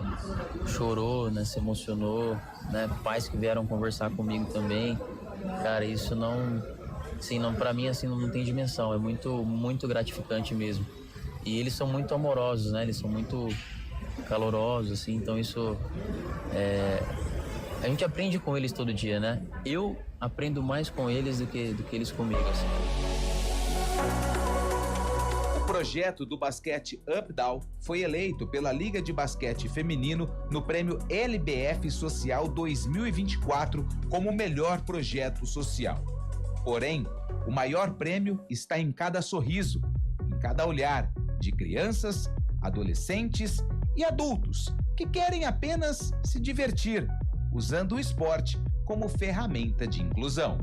chorou, né, se emocionou, né, pais que vieram conversar comigo também. Cara, isso para mim assim não tem dimensão, é muito gratificante mesmo. E eles são muito amorosos, né? Eles são muito calorosos, assim, então isso a gente aprende com eles todo dia, né? Eu aprendo mais com eles do que eles comigo, assim. O projeto do basquete Up-Down foi eleito pela Liga de Basquete Feminino no prêmio LBF Social 2024 como o melhor projeto social. Porém, o maior prêmio está em cada sorriso, em cada olhar de crianças, adolescentes e adultos que querem apenas se divertir, usando o esporte como ferramenta de inclusão.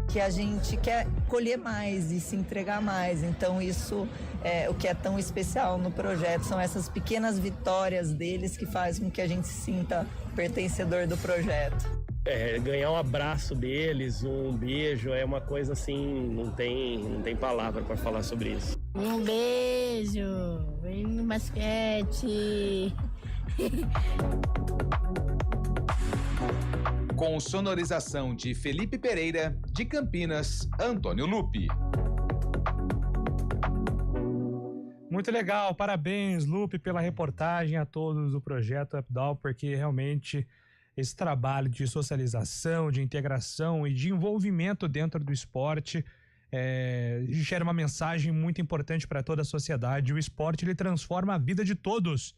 Que a gente quer colher mais e se entregar mais. Então isso é o que é tão especial no projeto, são essas pequenas vitórias deles que fazem com que a gente se sinta pertencedor do projeto. Ganhar um abraço deles, um beijo, é uma coisa assim, não tem palavra para falar sobre isso. Um beijo, vem no basquete. Com sonorização de Felipe Pereira, de Campinas, Antônio Lupi. Muito legal, parabéns, Lupe, pela reportagem, a todos do projeto Up-Down, porque realmente esse trabalho de socialização, de integração e de envolvimento dentro do esporte gera uma mensagem muito importante para toda a sociedade. O esporte, ele transforma a vida de todos.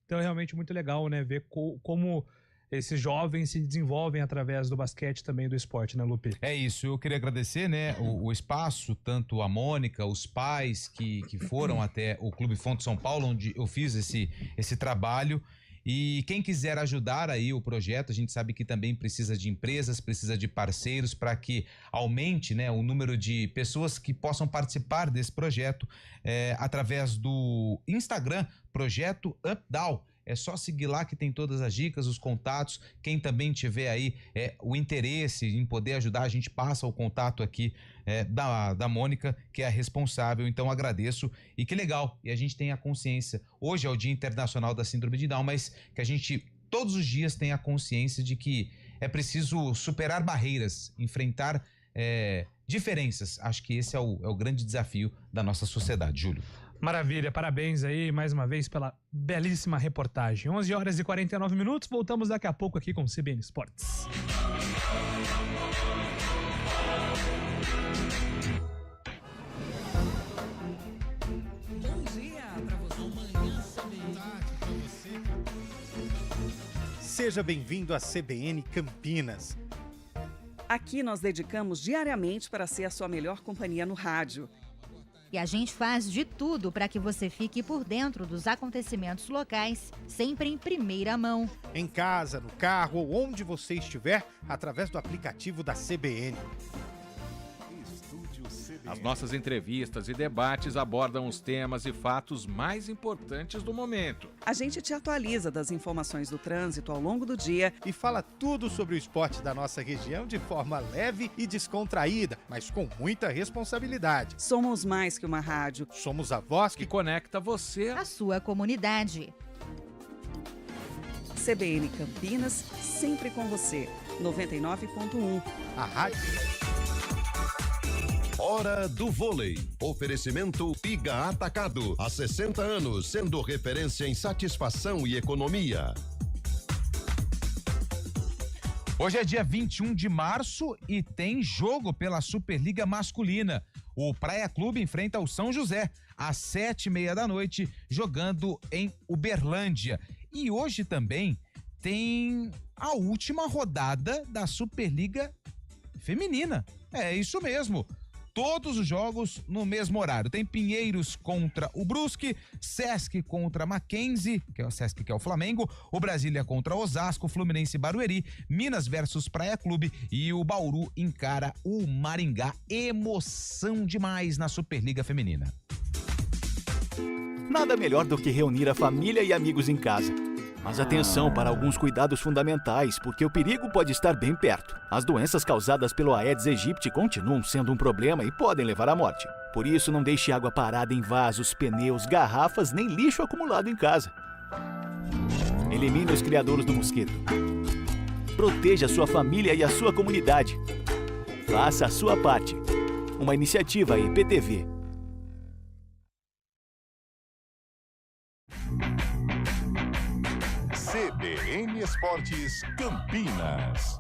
Então é realmente muito legal, né, ver como esses jovens se desenvolvem através do basquete também, do esporte, né, Lupe? É isso, eu queria agradecer, né, o espaço, tanto a Mônica, os pais que foram até o Clube Fonte São Paulo, onde eu fiz esse trabalho. E quem quiser ajudar aí o projeto, a gente sabe que também precisa de empresas, precisa de parceiros para que aumente, né, o número de pessoas que possam participar desse projeto através do Instagram, Projeto Up-Down. É só seguir lá que tem todas as dicas, os contatos. Quem também tiver aí o interesse em poder ajudar, a gente passa o contato aqui da Mônica, que é a responsável. Então agradeço e que legal. E a gente tem a consciência. Hoje é o Dia Internacional da Síndrome de Down, mas que a gente todos os dias tem a consciência de que é preciso superar barreiras, enfrentar diferenças. Acho que esse é o grande desafio da nossa sociedade, Júlio. Maravilha, parabéns aí mais uma vez pela belíssima reportagem. 11h49, voltamos daqui a pouco aqui com o CBN Esportes. Bom dia pra você. Seja bem-vindo à CBN Campinas. Aqui nós dedicamos diariamente para ser a sua melhor companhia no rádio. E a gente faz de tudo para que você fique por dentro dos acontecimentos locais, sempre em primeira mão. Em casa, no carro ou onde você estiver, através do aplicativo da CBN. As nossas entrevistas e debates abordam os temas e fatos mais importantes do momento. A gente te atualiza das informações do trânsito ao longo do dia e fala tudo sobre o esporte da nossa região de forma leve e descontraída, mas com muita responsabilidade. Somos mais que uma rádio. Somos a voz que conecta você à sua comunidade. CBN Campinas, sempre com você. 99.1. A rádio. Hora do vôlei. Oferecimento Piga Atacado. Há 60 anos, sendo referência em satisfação e economia. Hoje é dia 21 de março e tem jogo pela Superliga Masculina. O Praia Clube enfrenta o São José às 7h30 da noite, jogando em Uberlândia. E hoje também tem a última rodada da Superliga Feminina. É isso mesmo. Todos os jogos no mesmo horário. Tem Pinheiros contra o Brusque, Sesc contra Mackenzie, que é o Sesc que é o Flamengo, o Brasília contra Osasco, Fluminense e Barueri, Minas versus Praia Clube e o Bauru encara o Maringá. Emoção demais na Superliga Feminina. Nada melhor do que reunir a família e amigos em casa. Mas atenção para alguns cuidados fundamentais, porque o perigo pode estar bem perto. As doenças causadas pelo Aedes aegypti continuam sendo um problema e podem levar à morte. Por isso, não deixe água parada em vasos, pneus, garrafas, nem lixo acumulado em casa. Elimine os criadouros do mosquito. Proteja sua família e a sua comunidade. Faça a sua parte. Uma iniciativa IPTV. CBN Esportes Campinas.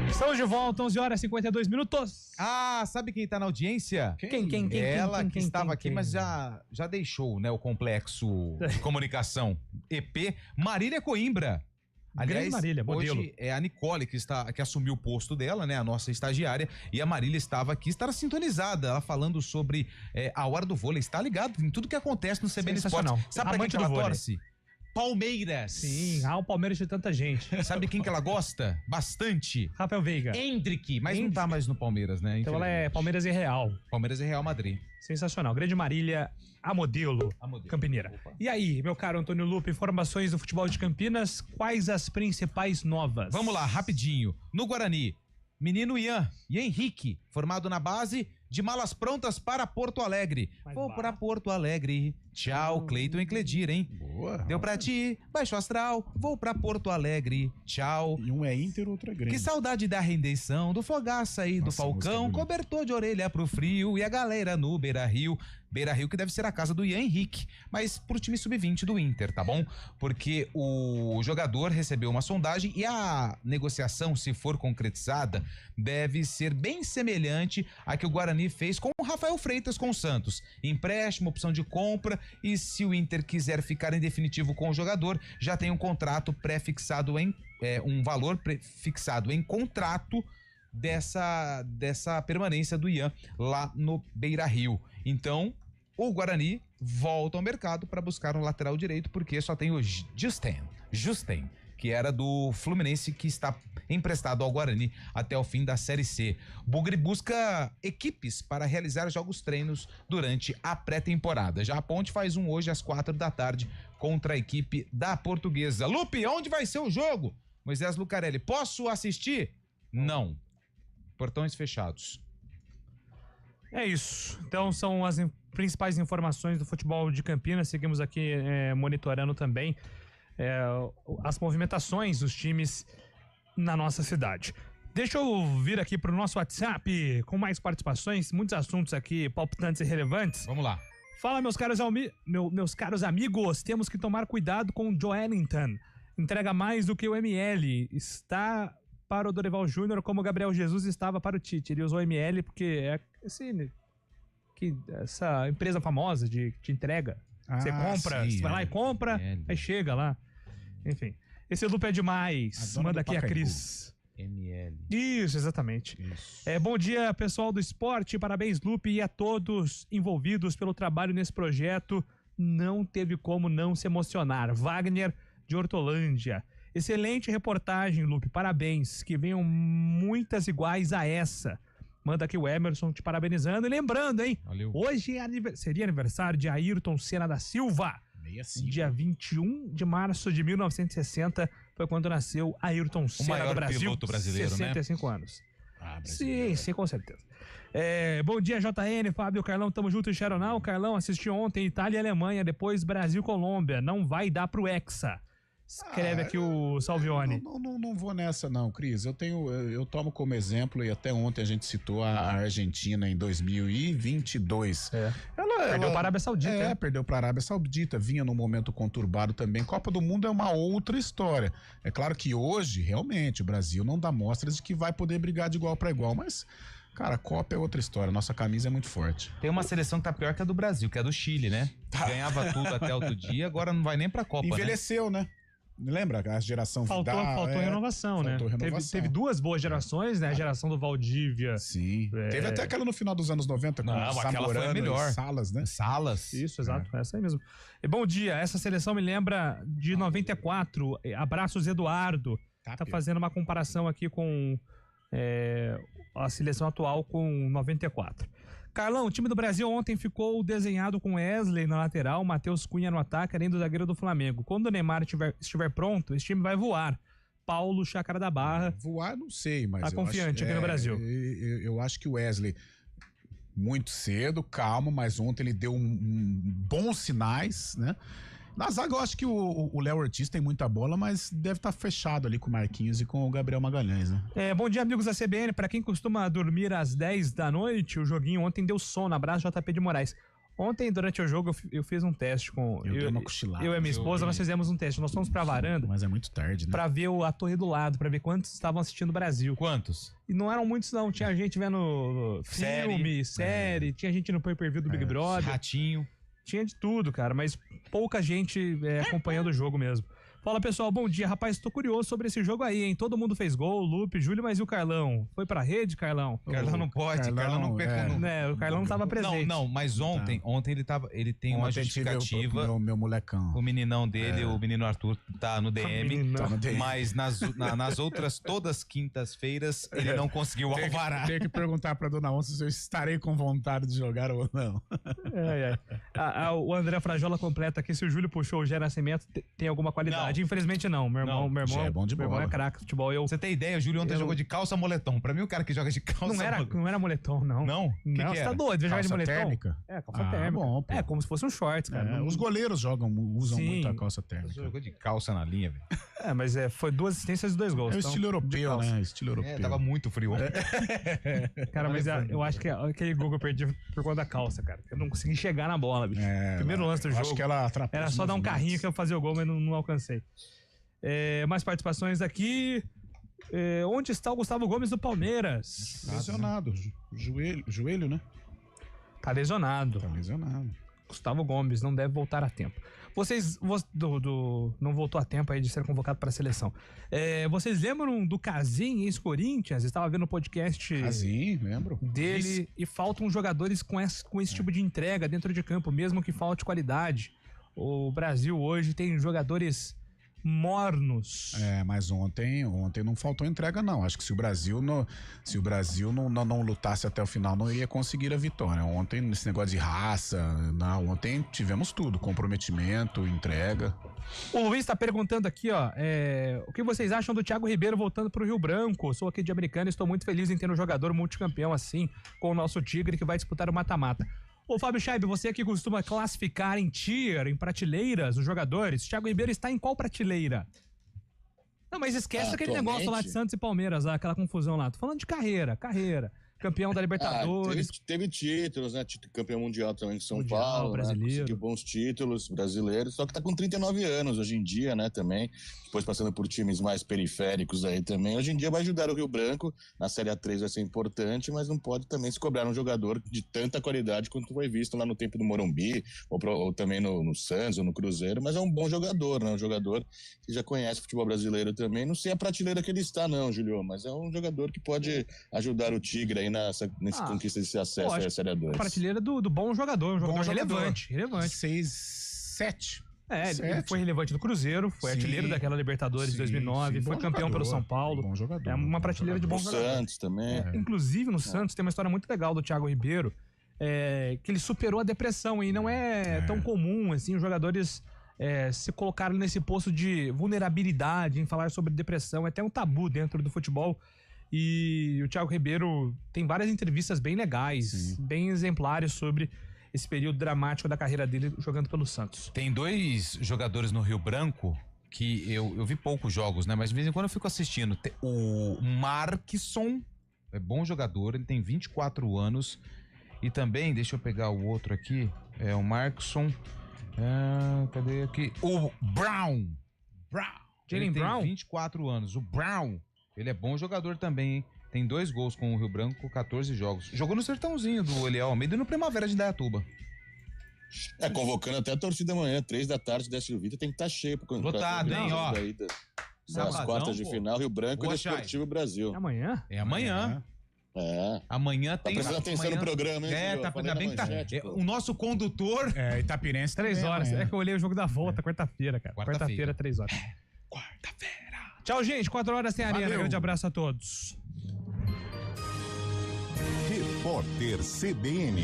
Estamos de volta, 11h52. Ah, sabe quem tá na audiência? Quem? Ela que estava aqui, mas já deixou, né, o complexo de comunicação EP, Marília Coimbra. Aliás, Marília, modelo. Hoje é a Nicole que assumiu o posto dela, né? A nossa estagiária. E a Marília estava aqui, estava sintonizada, ela falando sobre a hora do vôlei. Está ligado em tudo que acontece no CBN Esportes. Sabe pra quem que ela torce? Palmeiras. Sim, o Palmeiras de tanta gente. Sabe quem que ela gosta? Bastante. Rafael Veiga. Hendrick, mas não tá mais no Palmeiras, né? Então ela é Palmeiras e Real. Palmeiras e Real Madrid. Sensacional. Grande Marília, a modelo. Campineira. Opa. E aí, meu caro Antônio Lupe, informações do futebol de Campinas, quais as principais novas? Vamos lá, rapidinho. No Guarani, menino Ian Henrique, formado na base, de malas prontas para Porto Alegre. Vou para Porto Alegre. Tchau, Cleiton e Cledir, hein? Boa. Deu pra ti, baixo astral, vou pra Porto Alegre. Tchau. E um é Inter, outro é Grêmio. Que saudade da rendição, do Fogaça e do Falcão, cobertor de orelha pro frio e a galera no Beira-Rio. Beira-Rio que deve ser a casa do Ian Henrique, mas pro time sub-20 do Inter, tá bom? Porque o jogador recebeu uma sondagem e a negociação, se for concretizada, deve ser bem semelhante à que o Guarani fez com o Rafael Freitas com o Santos. Empréstimo, opção de compra, e se o Inter quiser ficar em definitivo com o jogador, já tem um contrato pré-fixado um valor fixado em contrato dessa permanência do Ian lá no Beira-Rio. Então, o Guarani volta ao mercado para buscar um lateral direito, porque só tem o Justen, que era do Fluminense, que está emprestado ao Guarani até o fim da Série C. Bugre busca equipes para realizar jogos treinos durante a pré-temporada. Já a Ponte faz um hoje às 4h contra a equipe da Portuguesa. Lupe, onde vai ser o jogo? Moisés Lucarelli, posso assistir? Não. Portões fechados. É isso. Então são as principais informações do futebol de Campinas. Seguimos aqui monitorando também as movimentações dos times na nossa cidade. Deixa eu vir aqui para o nosso WhatsApp com mais participações, muitos assuntos aqui palpitantes e relevantes. Vamos lá. Fala, meus caros amigos, temos que tomar cuidado com o Joelinton. Entrega mais do que o ML. Está para o Dorival Júnior como o Gabriel Jesus estava para o Tite. Ele usou ML porque é essa empresa famosa de entrega. Você compra, você vai lá e compra, aí chega lá. Enfim, esse Lupe é demais. Manda aqui a Cris. ML. Isso, exatamente. Isso. Bom dia, pessoal do esporte. Parabéns, Lupe, e a todos envolvidos pelo trabalho nesse projeto. Não teve como não se emocionar. Wagner de Hortolândia. Excelente reportagem, Lupe, parabéns, que venham muitas iguais a essa. Manda aqui o Emerson te parabenizando e lembrando, hein? Valeu. Hoje seria aniversário de Ayrton Senna da Silva. 65. Dia 21 de março de 1960 foi quando nasceu Ayrton Senna do Brasil. Piloto brasileiro, 65 anos. Brasileiro. Sim, com certeza. Bom dia, JN, Fábio, Carlão, tamo junto em Xeronal. Carlão assistiu ontem Itália e Alemanha, depois Brasil e Colômbia. Não vai dar pro Hexa. Escreve aqui o Salvione. Não vou nessa não, Cris. Eu tomo como exemplo, e até ontem a gente citou a Argentina em 2022. Ela perdeu para a Arábia Saudita. Perdeu para a Arábia Saudita, vinha num momento conturbado também. Copa do Mundo é uma outra história. É claro que hoje, realmente, o Brasil não dá mostras de que vai poder brigar de igual para igual, mas... Cara, a Copa é outra história, nossa camisa é muito forte. Tem uma seleção que tá pior que a do Brasil, que é a do Chile, né? Ganhava tudo até outro dia, agora não vai nem pra Copa, Envelheceu, né? Lembra? A geração Faltou renovação, né? Teve duas boas gerações, né? A geração do Valdívia. Sim. Teve até aquela no final dos anos 90 com o Zamorano e Salas, né? Salas. Isso, exato. Essa aí mesmo. E bom dia. Essa seleção me lembra de 94. Abraços, Eduardo. Tá fazendo uma comparação aqui com a seleção atual com 94. Carlão, o time do Brasil ontem ficou desenhado com Wesley na lateral, Matheus Cunha no ataque, além do zagueiro do Flamengo. Quando o Neymar estiver pronto, esse time vai voar. Paulo Chácara da Barra. Voar, não sei, mas... Tá confiante aqui no Brasil. Eu acho que o Wesley, muito cedo, calmo, mas ontem ele deu bons sinais, né? Na zaga eu acho que o Léo Ortiz tem muita bola, mas deve estar fechado ali com o Marquinhos e com o Gabriel Magalhães, né? Bom dia, amigos da CBN. Pra quem costuma dormir às 10 da noite, o joguinho ontem deu sono. Abraço, JP de Moraes. Ontem, durante o jogo, eu fiz um teste com... Eu dei uma cochilada. Eu e a minha esposa, nós fizemos um teste. Nós fomos pra varanda. Mas é muito tarde, né? Pra ver a torre do lado, pra ver quantos estavam assistindo o Brasil. Quantos? E não eram muitos, não. Tinha gente vendo filme, série. Tinha gente no pay-per-view do Big Brother. Ratinho. Tinha de tudo, cara, mas pouca gente acompanhando o jogo mesmo. Fala, pessoal, bom dia. Rapaz, tô curioso sobre esse jogo aí, hein? Todo mundo fez gol, Lupe, Júlio, mas e o Carlão? Foi pra rede, Carlão? Carlão não pode, Carlão não pecou. O Carlão não tava presente. Não, mas ontem ele tem uma justificativa. Meu molecão. O meninão dele, o menino Arthur, tá no DM. Mas nas outras, todas quintas-feiras, ele não conseguiu alvará. Tem que perguntar pra Dona Onça se eu estarei com vontade de jogar ou não. O André Frajola completa aqui, se o Júlio puxou o Gé Nascimento, tem alguma qualidade. Infelizmente não, meu irmão é bom de bola. Meu irmão é craque futebol. Você tem ideia, o Júlio ontem jogou de calça moletom. Pra mim o cara que joga de calça não era moletom, não. Não? Você tá doido, vai jogar de moletom? Térmica? Calça térmica. Bom, pô. Como se fosse um shorts, cara. Os goleiros usam muito a calça térmica. Você jogou de calça na linha, velho. Mas foi 2 assistências e 2 gols. É o estilo europeu, né? Estilo europeu. Tava muito frio. Cara, mas eu acho que aquele gol que eu perdi por conta da calça, cara. Eu não consegui chegar na bola, bicho. Primeiro lance do jogo. Acho que ela atrapalhou. Era só dar um carrinho que eu fazia o gol, mas não alcancei. Mais participações aqui. Onde está o Gustavo Gomes do Palmeiras? Lesionado. Joelho, né? Tá lesionado. Gustavo Gomes não deve voltar a tempo. Vocês não voltou a tempo aí de ser convocado para a seleção. Vocês lembram do Casim, ex-Corinthians? Estava vendo o podcast Casim, lembro dele. E faltam jogadores com esse tipo de entrega dentro de campo, mesmo que falte qualidade. O Brasil hoje tem jogadores mornos. Mas ontem não faltou entrega, não. Acho que se o Brasil não lutasse até o final, não ia conseguir a vitória. Ontem, nesse negócio de raça, ontem tivemos tudo, comprometimento, entrega. O Luiz tá perguntando aqui, o que vocês acham do Thiago Ribeiro voltando pro Rio Branco? Sou aqui de Americana e estou muito feliz em ter um jogador multicampeão assim, com o nosso Tigre, que vai disputar o mata-mata. Ô, Fábio Scheib, você que costuma classificar em tier, em prateleiras, os jogadores, Thiago Ribeiro está em qual prateleira? Não, mas esquece aquele negócio lá de Santos e Palmeiras, aquela confusão lá. Tô falando de carreira. Campeão da Libertadores. Teve títulos, né? Campeão mundial também de São Paulo. Brasileiro. Né? Conseguiu bons títulos brasileiros, só que tá com 39 anos hoje em dia, né? Também. Depois passando por times mais periféricos aí também. Hoje em dia vai ajudar o Rio Branco. Na Série A3 vai ser importante, mas não pode também se cobrar um jogador de tanta qualidade quanto foi visto lá no tempo do Morumbi, ou também no Santos, ou no Cruzeiro. Mas é um bom jogador, né? Um jogador que já conhece o futebol brasileiro também. Não sei a prateleira que ele está, não, Julio, mas é um jogador que pode ajudar o Tigre aí nessa conquista desse acesso à Série A2. A prateleira do bom jogador, um jogador relevante. 6-7. Ele foi relevante no Cruzeiro, foi artilheiro daquela Libertadores de 2009, foi campeão pelo São Paulo. Bom jogador. É uma prateleira de bom jogador. Santos também. Inclusive no Santos tem uma história muito legal do Thiago Ribeiro, que ele superou a depressão e não é tão comum assim os jogadores se colocaram nesse posto de vulnerabilidade em falar sobre depressão. É até um tabu dentro do futebol. E o Thiago Ribeiro tem várias entrevistas bem legais, bem exemplares sobre esse período dramático da carreira dele jogando pelo Santos. Tem 2 jogadores no Rio Branco que eu vi poucos jogos, né? Mas de vez em quando eu fico assistindo. O Marquinhos é bom jogador, ele tem 24 anos. E também, deixa eu pegar o outro aqui, o Marquinhos. Cadê aqui? O Brown. Jalen Brown? Tem 24 anos. O Brown, ele é bom jogador também, hein? Tem 2 gols com o Rio Branco, 14 jogos. Jogou no Sertãozinho do Eliel Almeida e no Primavera de Indaiatuba. Convocando até a torcida amanhã, 3 da tarde, Décio Vita, tem que estar cheio. Lotado, hein, ó. Nas quartas de final, Rio Branco e Desportivo Brasil. É amanhã? É amanhã. Amanhã tem... Tá prestando atenção no programa, hein? Ainda bem que tá... O nosso condutor... Itapirense 3 horas. É que eu olhei o jogo da volta, quarta-feira, cara. Quarta-feira, 3 horas. Quarta-feira. Tchau, gente. 4 horas tem Arena. Grande abraço a todos. Repórter CBN.